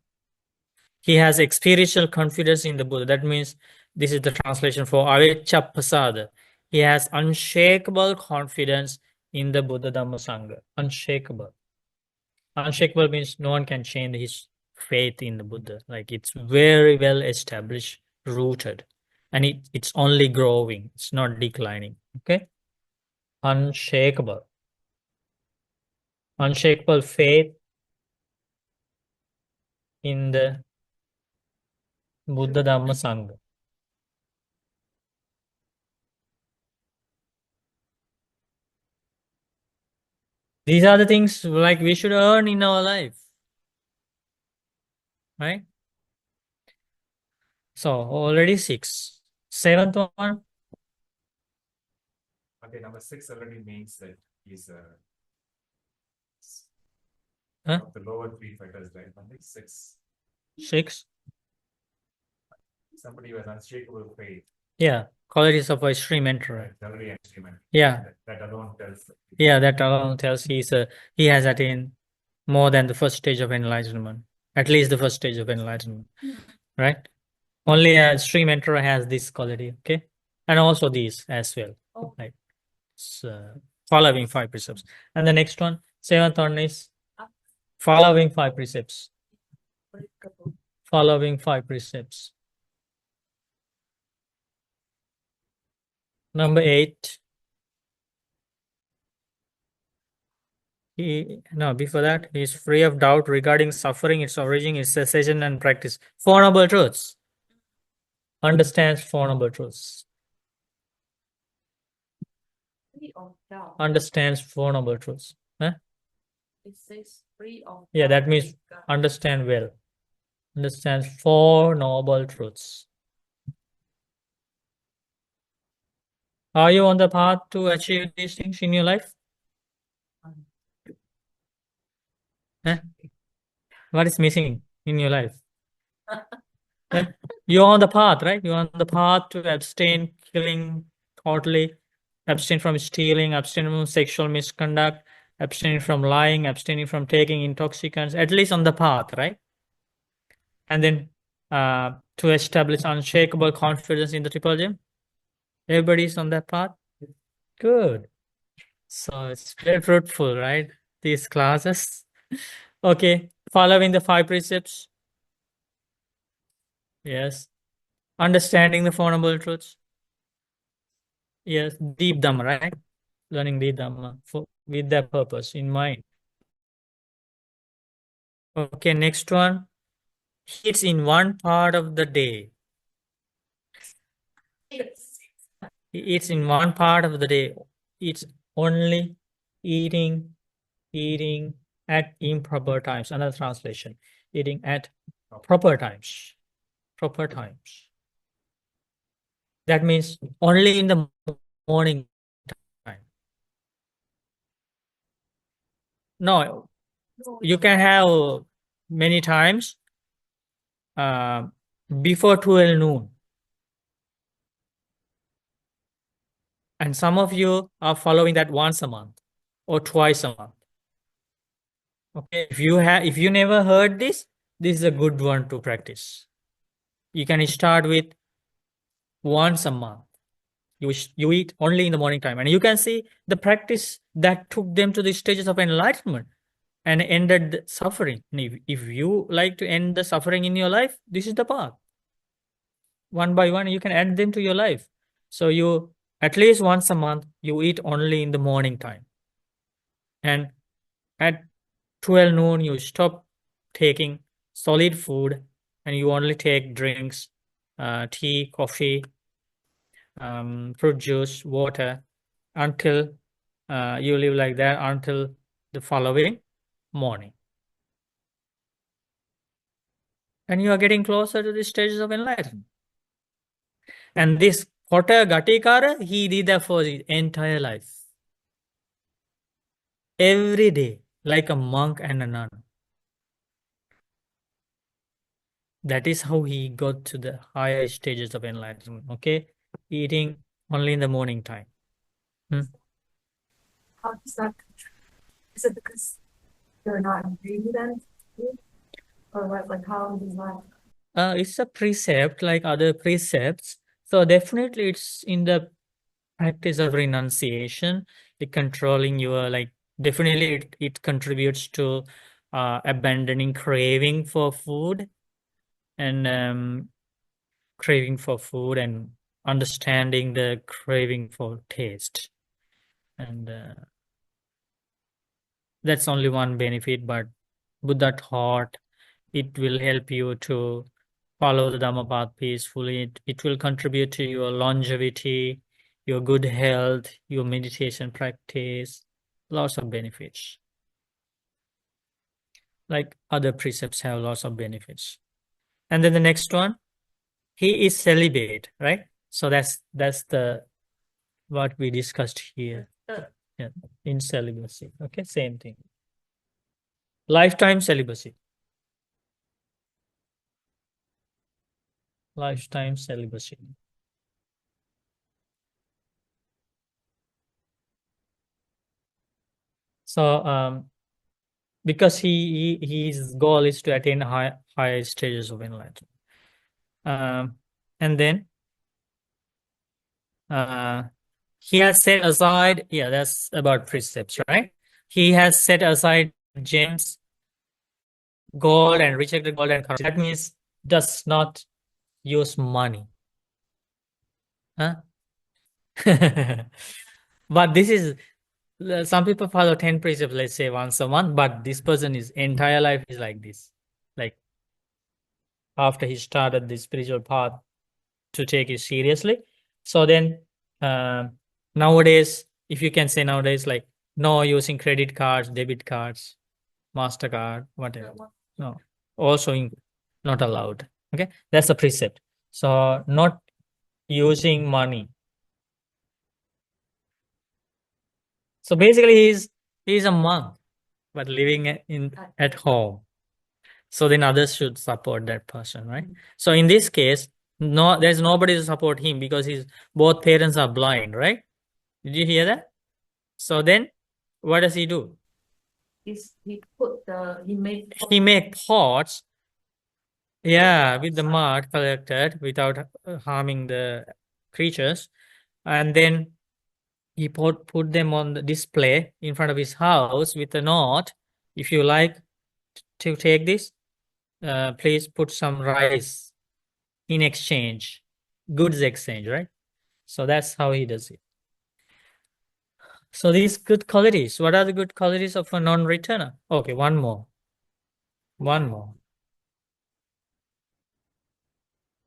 he has experiential confidence in the Buddha. That means this is the translation for Aveccha Pasada. He has unshakable confidence in the Buddha Dhamma Sangha. Unshakable. Unshakable means no one can change his faith in the Buddha. Like it's very well established, rooted, and it's only growing. It's not declining. Okay, unshakable. Unshakable faith in the Buddha Dhamma Sangha. These are the things like we should earn in our life, right? So already 6. 7th one. Okay, number 6 already means that he's Huh? of the lower 3 fighters, right? I think 6. 6. Somebody who has unshakable faith. Yeah, qualities of a extreme mentor. Right, already extreme. Yeah. That alone tells. Yeah, that alone tells he has attained more than the first stage of enlightenment. At least the first stage of enlightenment, right? Only a extreme mentor has this quality, okay? And also these as well, right? So, following 5 precepts. And the next one, 7th one is following 5 precepts. Following 5 precepts. Number 8. Before that, he is free of doubt regarding suffering, its origin, its cessation, and practice. 4 noble truths. Understands 4 noble truths. Free of doubt. Understands 4 noble truths. Huh? It says free of Yeah, that doubt. means understand well. Understands 4 noble truths. Are you on the path to achieve these things in your life? Huh? What is missing in your life? Huh? You're on the path, right? You're on the path to abstain, killing totally, abstain from stealing, abstain from sexual misconduct, abstaining from lying, abstaining from taking intoxicants, at least on the path, right? And then to establish unshakable confidence in the triple gem. Everybody's on that path. Good. So it's very fruitful, right? These classes. Okay. Following the 5 precepts. Yes. Understanding the Four Noble Truths. Yes. Deep Dhamma, right? Learning Deep Dhamma with that purpose in mind. Okay. Next one. It's in one part of the day. It's in one part of the day. It's only eating at improper times. Another translation. Eating at proper times. Proper times. That means only in the morning time. No, you can have many times before 12 noon. And some of you are following that once a month or twice a month. Okay, if you never heard this is a good one to practice. You can start with once a month. You eat only in the morning time, and you can see the practice that took them to the stages of enlightenment and ended the suffering. And if you like to end the suffering in your life, this is the path. One by one, you can add them to your life. So you, at least once a month, you eat only in the morning time. And at 12 noon, you stop taking solid food, and you only take drinks, tea, coffee, fruit juice, water, until you live like that until the following morning. And you are getting closer to the stages of enlightenment. And this Ghaṭikāra, he did that for his entire life. Every day, like a monk and a nun. That is how he got to the higher stages of enlightenment. Okay, eating only in the morning time. How does that contribute? Is it because you're not greedy then? Or what, like how does that? It's a precept like other precepts. So definitely it's in the practice of renunciation, the controlling your, like, definitely it contributes to abandoning craving for food and craving for food and understanding the craving for taste. And that's only one benefit, but Buddha taught it will help you to follow the Dhamma path peacefully. It will contribute to your longevity, your good health, your meditation practice, lots of benefits. Like other precepts have lots of benefits. And then the next one, he is celibate, right? So that's the what we discussed here. Yeah, in celibacy. Okay, same thing. Lifetime celibacy. Lifetime celibacy. So because his goal is to attain higher stages of enlightenment. And then he has set aside, yeah, that's about precepts, right? He has set aside gems, gold, and rejected gold and currency. That means does not use money. Huh? But this is, some people follow 10 precepts, let's say once a month, but this person, his entire life is like this. Like after he started the spiritual path to take it seriously. So then nowadays, if you can say nowadays, like no using credit cards, debit cards, MasterCard, whatever. No, also not allowed. Okay, that's a precept. So not using money. So basically he's a monk, but living at home. So then others should support that person, right? So in this case, no, there's nobody to support him because both parents are blind, right? Did you hear that? So then what does he do? He Make pots, yeah, with the mud collected without harming the creatures, and then he put them on the display in front of his house with a note: if you like to take this, please put some rice in exchange, goods exchange, right? So that's how he does it. So these good qualities, what are the good qualities of a non-returner? Okay, one more.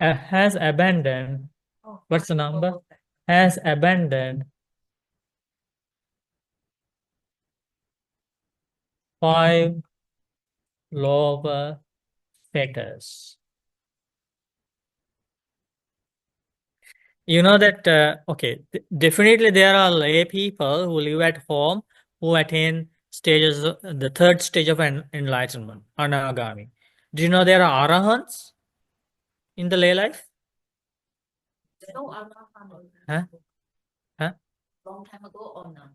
Has abandoned, what's the number? Has abandoned 5 lower fetters. You know that, okay, definitely there are lay people who live at home who attain stages, the third stage of enlightenment, anagami. Do you know there are arahants in the lay life? Huh? Long time ago or now?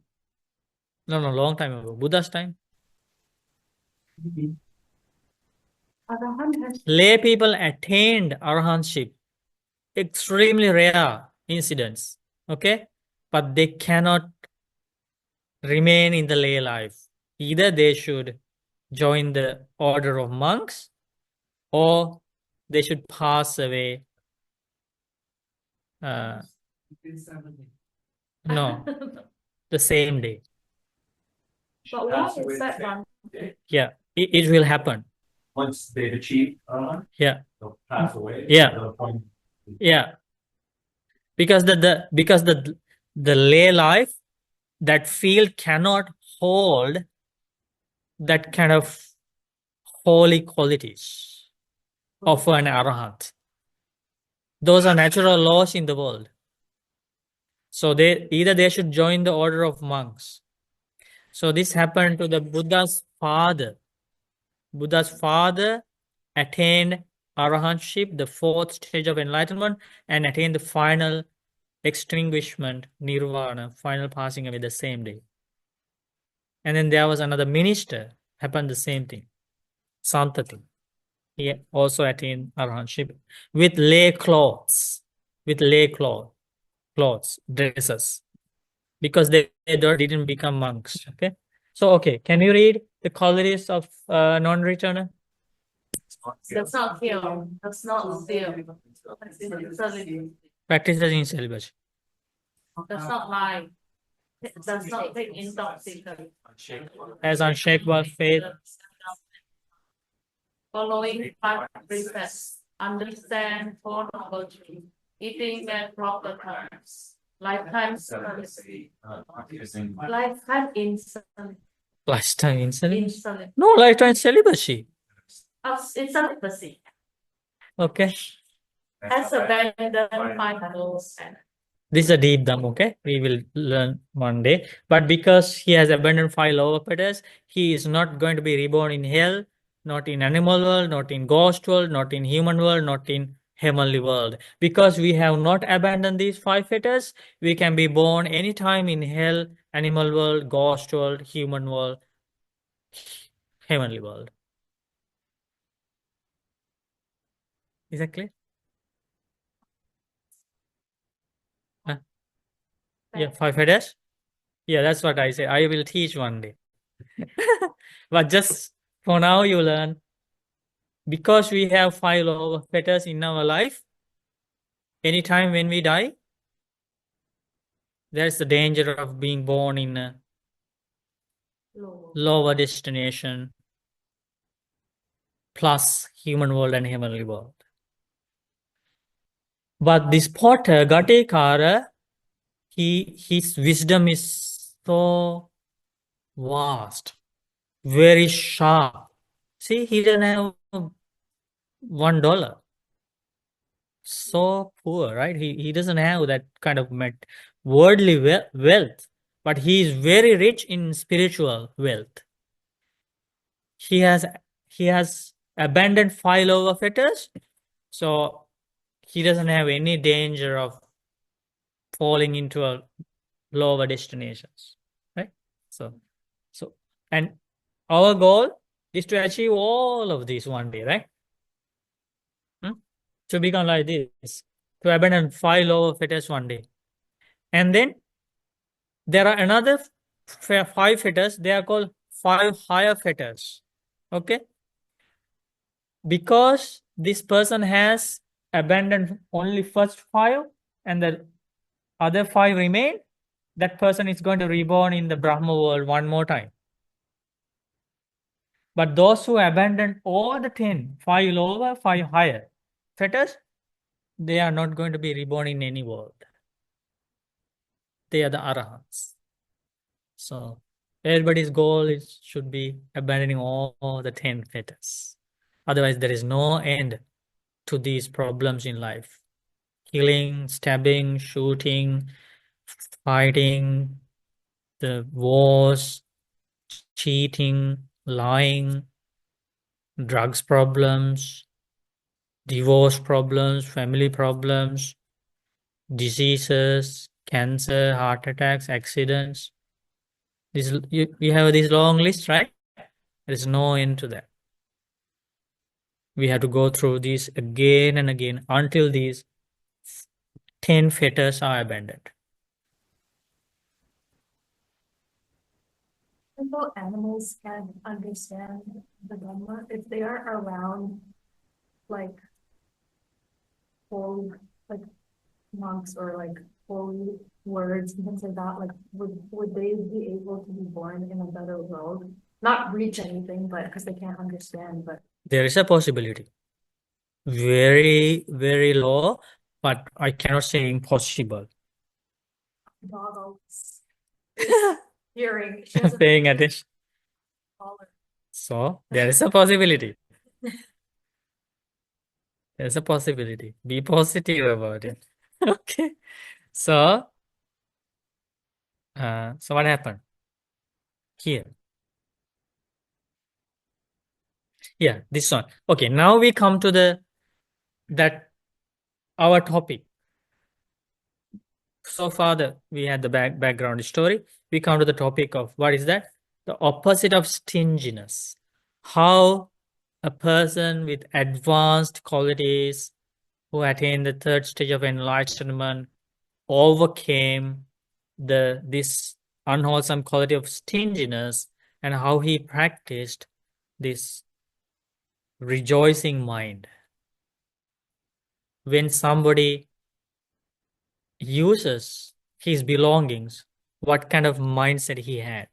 No, long time ago. Buddha's time. Lay people attained arahantship. Extremely rare incidents. Okay? But they cannot remain in the lay life. Either they should join the order of monks or they should pass away. No, the same day. But why is that one? Yeah, it will happen. once they've achieved, Yeah, they'll pass away. Yeah. They'll point- yeah. Because the lay life, that field cannot hold that kind of holy qualities of an arahant. Those are natural laws in the world. So they should join the order of monks. So this happened to the Buddha's father. Buddha's father attained arahantship, the fourth stage of enlightenment, and attained the final extinguishment, nirvana, final passing away the same day. And then there was another minister, happened the same thing, Santati. He also attained arahantship with lay clothes, dresses, because they didn't become monks. Okay. So, okay, can you read the qualities of non-returner? Does not kill, does not steal, Practices in celibacy. does not lie, does not take intoxicants. As unshakable faith, Following five precepts, understand four virtues, eating at proper times, lifetime service, lifetime insolence, lifetime insolence. insolence, No, lifetime celibacy. celibacy, Okay. has abandoned five goals and This is a deep dump, okay? We will learn one day. But because he has abandoned five lower petals, he is not going to be reborn in hell, not in animal world, not in ghost world, not in human world, not in heavenly world. Because we have not abandoned these five fetters, we can be born anytime in hell, animal world, ghost world, human world, heavenly world. Is that clear? Yeah, five fetters. Yeah, that's what I say. I will teach one day. But just for now, you learn. Because we have five lower fetters in our life, anytime when we die, there's the danger of being born in a low. lower destination, plus human world and heavenly world. But this potter, Ghaṭikāra, his wisdom is so vast, very sharp. See, he doesn't have $1. So poor, right? He doesn't have that kind of worldly wealth, but he is very rich in spiritual wealth. He has abandoned five lower fetters, so he doesn't have any danger of falling into a lower destinations, right? So and our goal is to achieve all of these one day, right? To become like this, to abandon five lower fetters one day. And then there are another five fetters, they are called five higher fetters. Okay. Because this person has abandoned only first five and the other five remain, that person is going to reborn in the Brahma world one more time. But those who abandon all the 10, five lower, five higher fetters, they are not going to be reborn in any world. They are the arahants. So everybody's goal should be abandoning all the 10 fetters. Otherwise, there is no end to these problems in life. Killing, stabbing, shooting, fighting, the wars, cheating, lying, drugs problems, divorce problems, family problems, diseases, cancer, heart attacks, accidents. You have this long list, right? There is no end to that. We have to go through these again and again until these 10 fetters are abandoned. Simple animals can understand the Dhamma if they are around like holy, like monks or like holy words and things like that. Like, would they be able to be born in a better world? Not reach anything, but because they can't understand, but There is a possibility. Very, very low, but I cannot say impossible. Goggles. Hearing. She has a Paying attention. collar. So there is a possibility. There's a possibility. Be positive about it. Okay. So what happened here? Yeah, this one. Okay, now we come to our topic. So far, we had the background story. We come to the topic of what is that? The opposite of stinginess. How a person with advanced qualities who attained the third stage of enlightenment overcame this unwholesome quality of stinginess, and how he practiced this rejoicing mind. When somebody uses his belongings, what kind of mindset he had.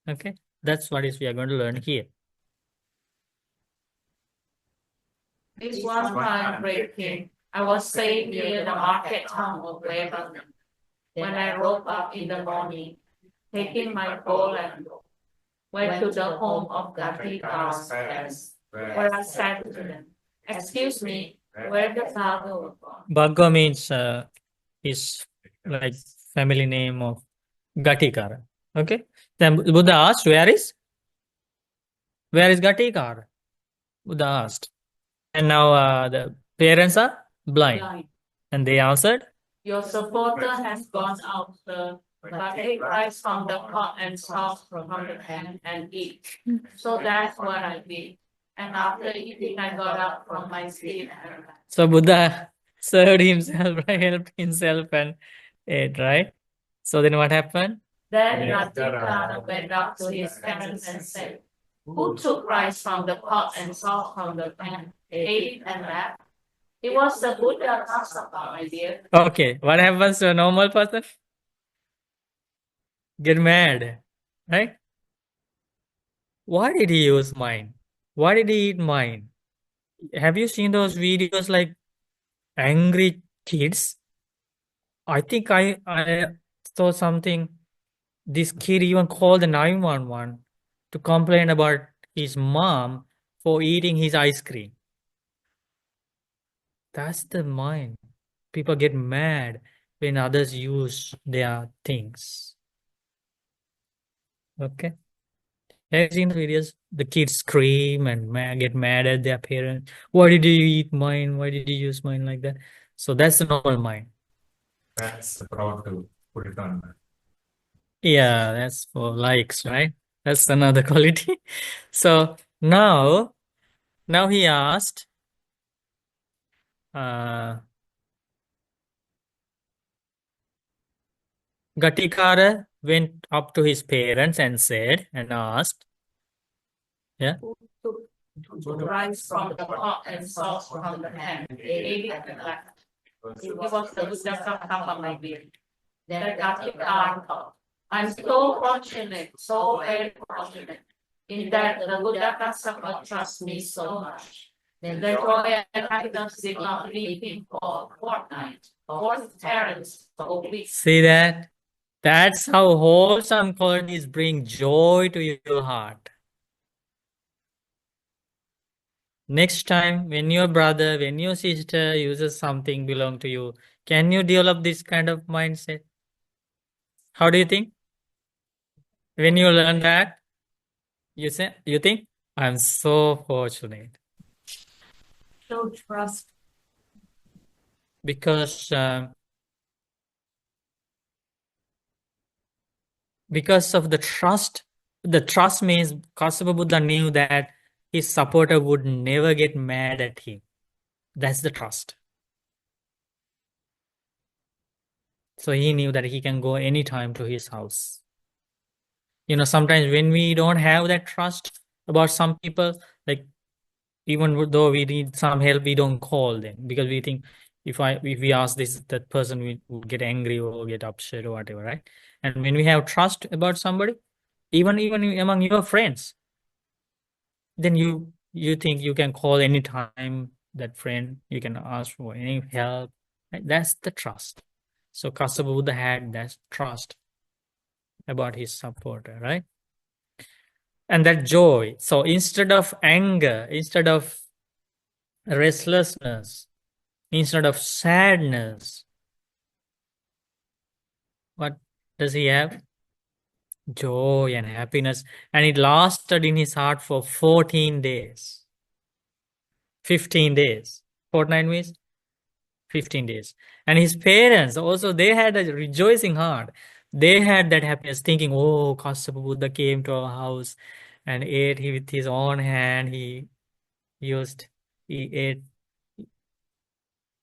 Okay, that's what we are going to learn here. This one time, great king, I was staying near the market town of Lebanon. When I woke up in the morning, taking my bowl and went to the home of Ghaṭikārasutta, where I said to them, "Excuse me, where the Bhagavad?" Bhagwa means is like family name of Ghaṭikāra. Okay, then Buddha asked, where is Ghaṭikāra? Buddha asked, and now the parents are blind, and they answered, "Your supporter has gone out, sir, but take rice from the pot and salt from the pan and eat." So that's what I did. And after eating, I got up from my seat. So Buddha served himself, right? Helped himself and ate, right? So then what happened? Then Ghaṭikāra went up to his parents and said, "Who took rice from the pot and salt from the pan, ate it and left?" It was the Buddha Kassapa, my dear. Okay, what happens to a normal person? Get mad, right? Why did he use mine? Why did he eat mine? Have you seen those videos like angry kids? I think I saw something. This kid even called the 911 to complain about his mom for eating his ice cream. That's the mind. People get mad when others use their things. Okay. Have you seen the videos? The kids scream and get mad at their parents. Why did you eat mine? Why did you use mine like that? So that's the normal mind. That's proud to put it on. Yeah, that's for likes, right? That's another quality. So now he asked, Ghaṭikāra went up to his parents and said and asked, yeah, Took rice from the pot and salt from the pan, ate it and left. It was the Buddha Kassapa, my dear. Then Ghaṭikāra thought, "I'm so fortunate, so very fortunate, in that the Buddha Kassapa trusts me so much." The joy and happiness did not leave him for a fortnight, or his parents for a week. see that? That's how wholesome qualities bring joy to your heart. Next time, when your brother, when your sister uses something belong to you, can you develop this kind of mindset? How do you think? When you learn that, you think, I'm so fortunate. Show trust. Because of the trust means Kassapa Buddha knew that his supporter would never get mad at him. That's the trust. So he knew that he can go anytime to his house. Sometimes when we don't have that trust about some people, like even though we need some help, we don't call them because we think if we ask that person, we will get angry or get upset or whatever, right? And when we have trust about somebody, even among your friends, then you You think you can call anytime that friend, you can ask for any help. Right? That's the trust. So Kassapa Buddha had that trust about his supporter, right? And that joy. So instead of anger, instead of restlessness, instead of sadness, what does he have? Joy and happiness. And it lasted in his heart for 14 days. 15 days. Fortnight means 15 days. And his parents also, they had a rejoicing heart. They had that happiness, thinking, oh, Kassapa Buddha came to our house and ate with his own hand. He ate.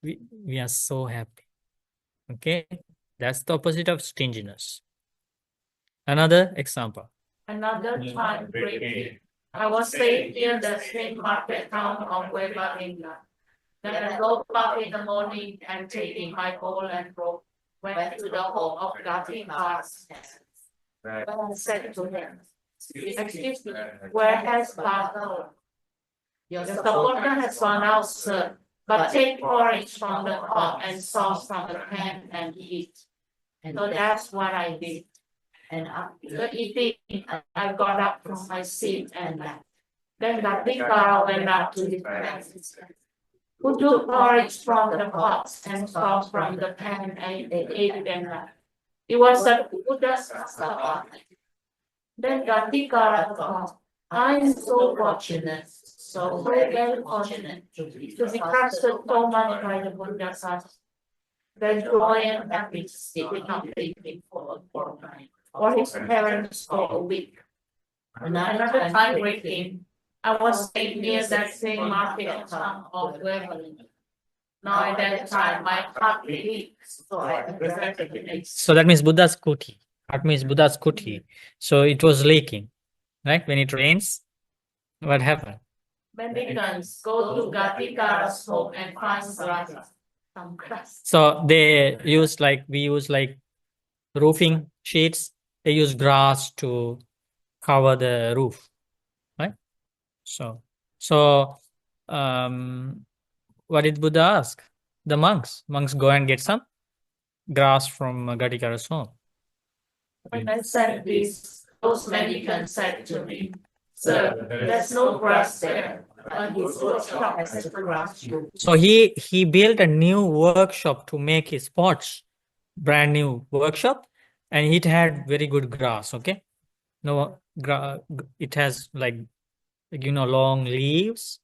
We are so happy. Okay, that's the opposite of stinginess. Another example. Another time breaking. I was staying near the same market town of Weber, England. Then I woke up in the morning and taking my pole and rope, went to the home of Ghaṭikārasutta. I said to him, excuse me, where has God gone? Your supporter has gone out, sir, but take porridge from the pot and sauce from the pan and eat. So that's what I did. And after eating, I got up from my seat and left. Then Ghaṭikāra went up to his parents, who took porridge from the pots and sauce from the pan and ate it and left. It was a Buddha's Kassapa. Then Ghaṭikāra thought, I'm so fortunate, so very fortunate to be trusted so much by the Buddha's heart. Then joy and happiness did not leave him for a fortnight, or his parents for a week. Another time breaking, I was staying near that same market town of Waverley. Now at that time, my heart leaks, so I regretted it. So that means Buddha's kuti. Heart means Buddha's kuti. So it was leaking, right? When it rains, what happened? Mendicants go to Ghaṭikāra's home and find some grass. So they use we use roofing sheets. They use grass to cover the roof, right? So what did Buddha ask? The monks go and get some grass from Ghaṭikāra's home. When I said this, those mendicants said to me, sir, there's no grass there, but his workshop has a grass too. So he built a new workshop to make his pots, brand new workshop, and it had very good grass. Okay, no, it has long leaves.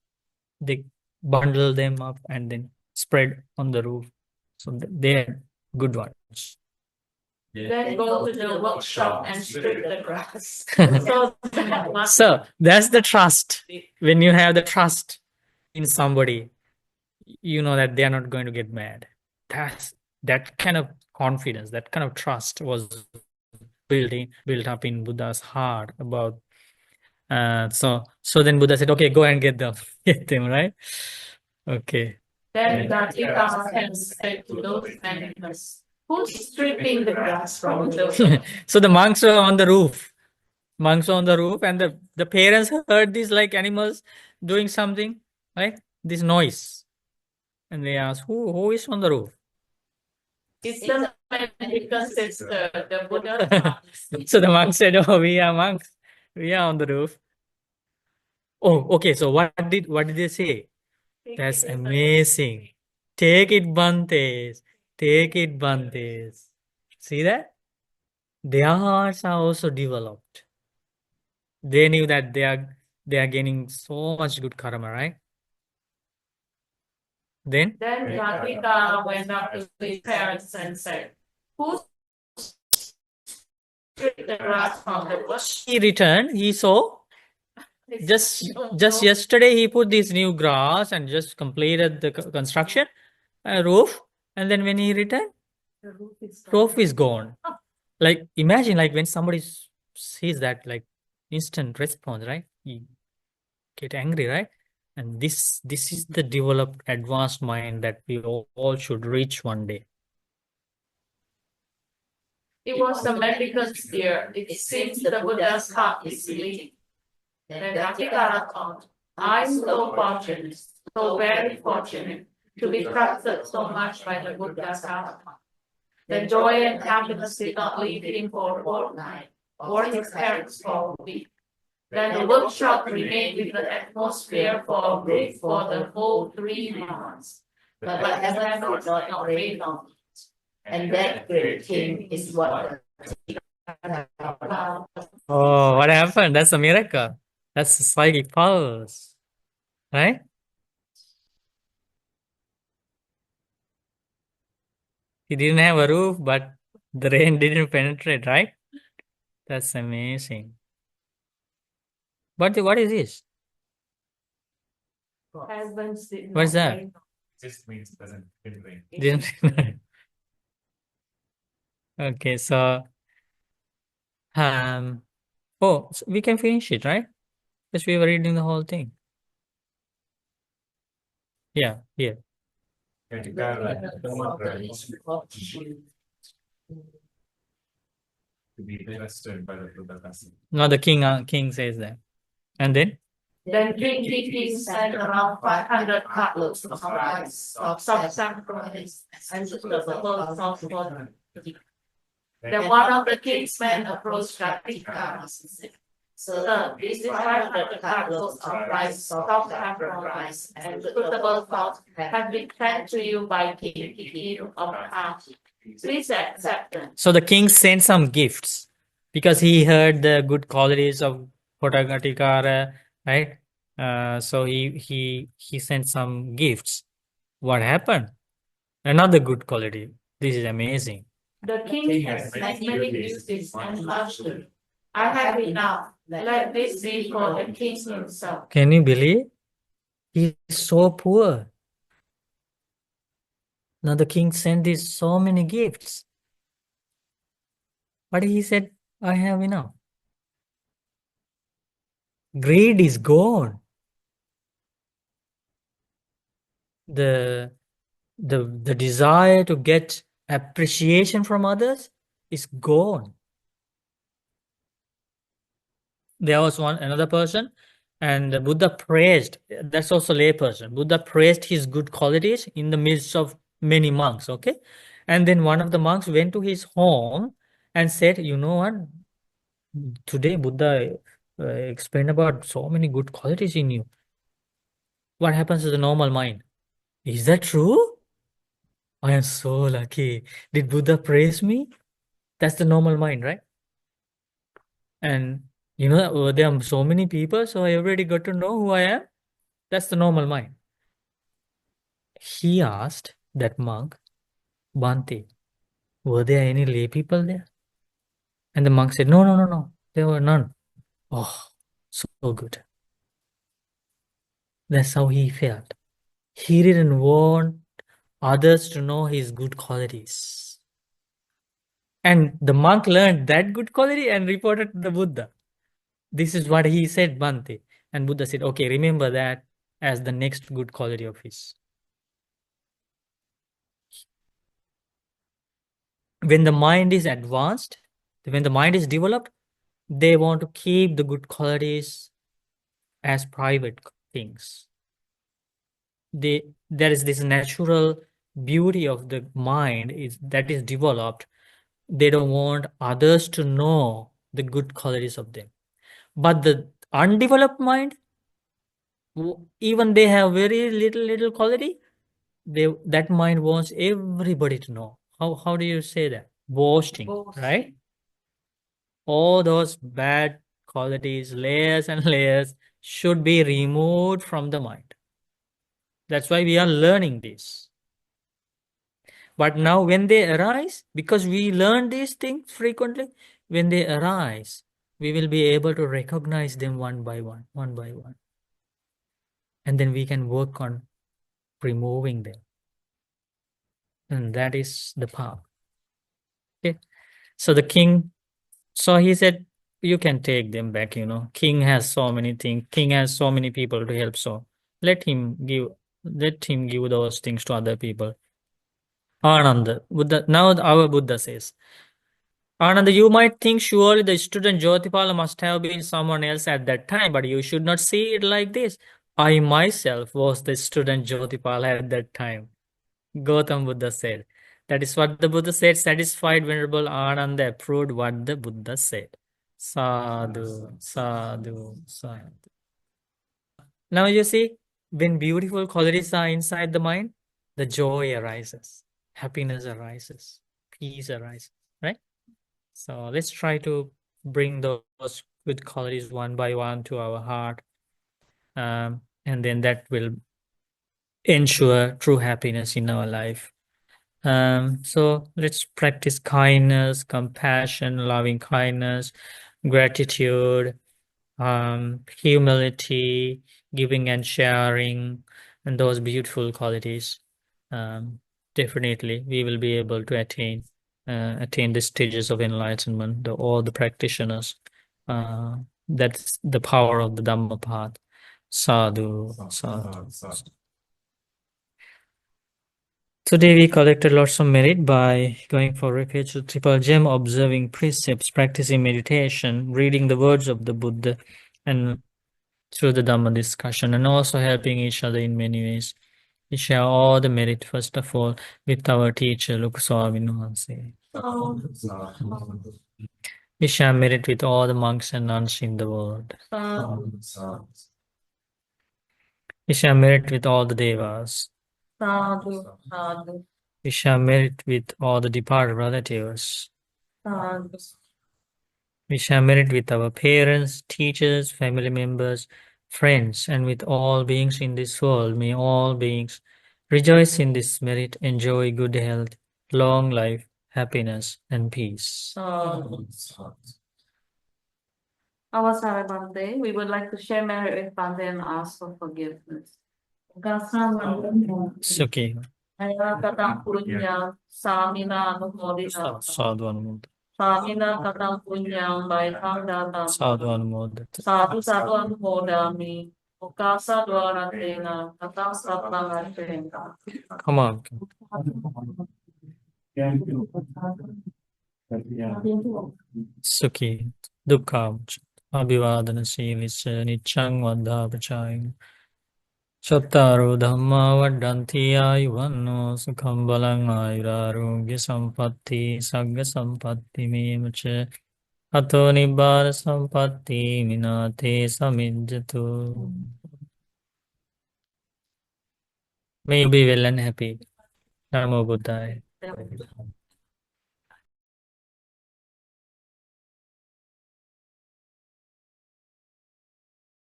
They bundle them up and then spread on the roof. So they're good ones. Then go to the workshop and strip the grass. So that's the trust. When you have the trust in somebody, you know that they are not going to get mad. That kind of confidence, that kind of trust was built up in Buddha's heart about. So then Buddha said, okay, go and get them, right? Okay. Then Ghaṭikāra said to those mendicants, who's stripping the grass from the So the monks were on the roof. And the parents heard these animals doing something, right? This noise. And they asked, who is on the roof? It's the mendicants, it's the Buddha. So the monk said, oh, we are monks. We are on the roof. Oh, okay. So what did they say? That's amazing. Take it, Bantes. Take it, Bantes. See that? Their hearts are also developed. They knew that they are gaining so much good karma, right? Then Ghaṭikāra went up to his parents and said, who stripped the grass from the bush? he returned, he saw just yesterday he put this new grass and just completed the construction roof, and then when he returned, The roof is gone. Imagine when somebody sees that instant response, right? You get angry, right? And this is the developed advanced mind that we all should reach one day. It was the mendicant's ear. It seems the Buddha's heart is bleeding. Then Ghaṭikāra thought, I'm so fortunate, so very fortunate, to be trusted so much by the Buddha's heart. The joy and happiness did not leave him for a fortnight, or his parents for a week. Then the workshop remained in the atmosphere for the whole 3 months. But heaven did not rain on it. And that great king is what Oh, what happened? That's a miracle. That's a psychic powers, right? He didn't have a roof, but the rain didn't penetrate, right? That's amazing. What is this? heavens did What's not that? rain. Just means didn't rain. Didn't okay, so oh, so we can finish it, right? Because we were reading the whole thing. Yeah, here. To be trusted by the Buddha. No, the king says that. And then Then King Kiki sent around 500 cartloads of rice, of saffron, and suitable salt for them. Then one of the king's men approached Ghaṭikārasutta and said, "Sir, these 500 cartloads of rice, soft saffron rice, and suitable salt have been sent to you by King Kiki of Ghaṭi. Please accept them." so the king sent some gifts because he heard the good qualities of Ghaṭikāra, right? So he sent some gifts. What happened? Another good quality. This is amazing. The king has many gifts and asked him, "I have enough. Let this be for the king himself." Can you believe? He's so poor. Now the king sent these so many gifts. But he said, I have enough. Greed is gone. The desire to get appreciation from others is gone. There was another person, and the Buddha praised, that's also lay person. Buddha praised his good qualities in the midst of many monks, okay? And then one of the monks went to his home and said, you know what? Today Buddha explained about so many good qualities in you. What happens to the normal mind? Is that true? I am so lucky. Did Buddha praise me? That's the normal mind, right? And you know, there are so many people, so I already got to know who I am. That's the normal mind. He asked that monk, Bhante, were there any lay people there? And the monk said, no, there were none. Oh, so good. That's how he felt. He didn't want others to know his good qualities. And the monk learned that good quality and reported to the Buddha. This is what he said, Bhante. And Buddha said, okay, remember that as the next good quality of his. When the mind is advanced, when the mind is developed, they want to keep the good qualities as private things. There is this natural beauty of the mind that is developed. They don't want others to know the good qualities of them. But the undeveloped mind, even they have very little quality, that mind wants everybody to know. How do you say that? Boasting, right? All those bad qualities, layers and layers, should be removed from the mind. That's why we are learning this. But now when they arise, because we learn these things frequently, when they arise, we will be able to recognize them one by one. And then we can work on removing them. And that is the path. Okay. So the king, so he said, you can take them back, you know. King has so many things. King has so many people to help. So let him give those things to other people. Ananda, Buddha, now our Buddha says, Ananda, you might think surely the student Jyotipala must have been someone else at that time, but you should not see it like this. I myself was the student Jyotipal at that time. Gautam Buddha said. That is what the Buddha said. Satisfied Venerable Ananda approved what the Buddha said. Sadhu, sadhu, sadhu. Now you see, when beautiful qualities are inside the mind, the joy arises, happiness arises, peace arises, right? So let's try to bring those good qualities one by one to our heart, and then that will ensure true happiness in our life. So let's practice kindness, compassion, loving kindness, gratitude, humility, giving and sharing, and those beautiful qualities. Um, Definitely, we will be able to attain the stages of enlightenment. All the practitioners. Uh, that's the power of the Dhamma path. Sadhu, sadhu. Today we collected lots of merit by going for refuge to Triple Gem, observing precepts, practicing meditation, reading the words of the Buddha, and through the Dhamma discussion, and also helping each other in many ways. We share all the merit, first of all, with our teacher, Lukaswami Nuhanse. We share merit with all the monks and nuns in the world. We share merit with all the devas. Sadhu, sadhu, We share merit with all the departed relatives. sadhu. We share merit with our parents, teachers, family members, friends, and with all beings in this world. May all beings rejoice in this merit, enjoy good health, long life, happiness, and peace. Sadhu. Our Sara Bhante, we would like to share merit with Bhante and ask for forgiveness. Sukhi. Ayana katang punya samina anumodita. Sadhu Anumodata. Samina katang punya baikang datang. Sadhu Anumodata. Sadhu sadhu anumodami. Ukasa dwara tena katang satnang atena. Come on. Sukhi. Dukkha. Abhivadana Silisya Nichang Vadha Chattaro Dhamma Vaddanti Ayuvanno Sukham Balang Ayurarogya Sampatti Sagga Sampatti Memacha Ato Nibbana Sampatti Minate Samijjatu. May you be well and happy. Namo Buddhaya.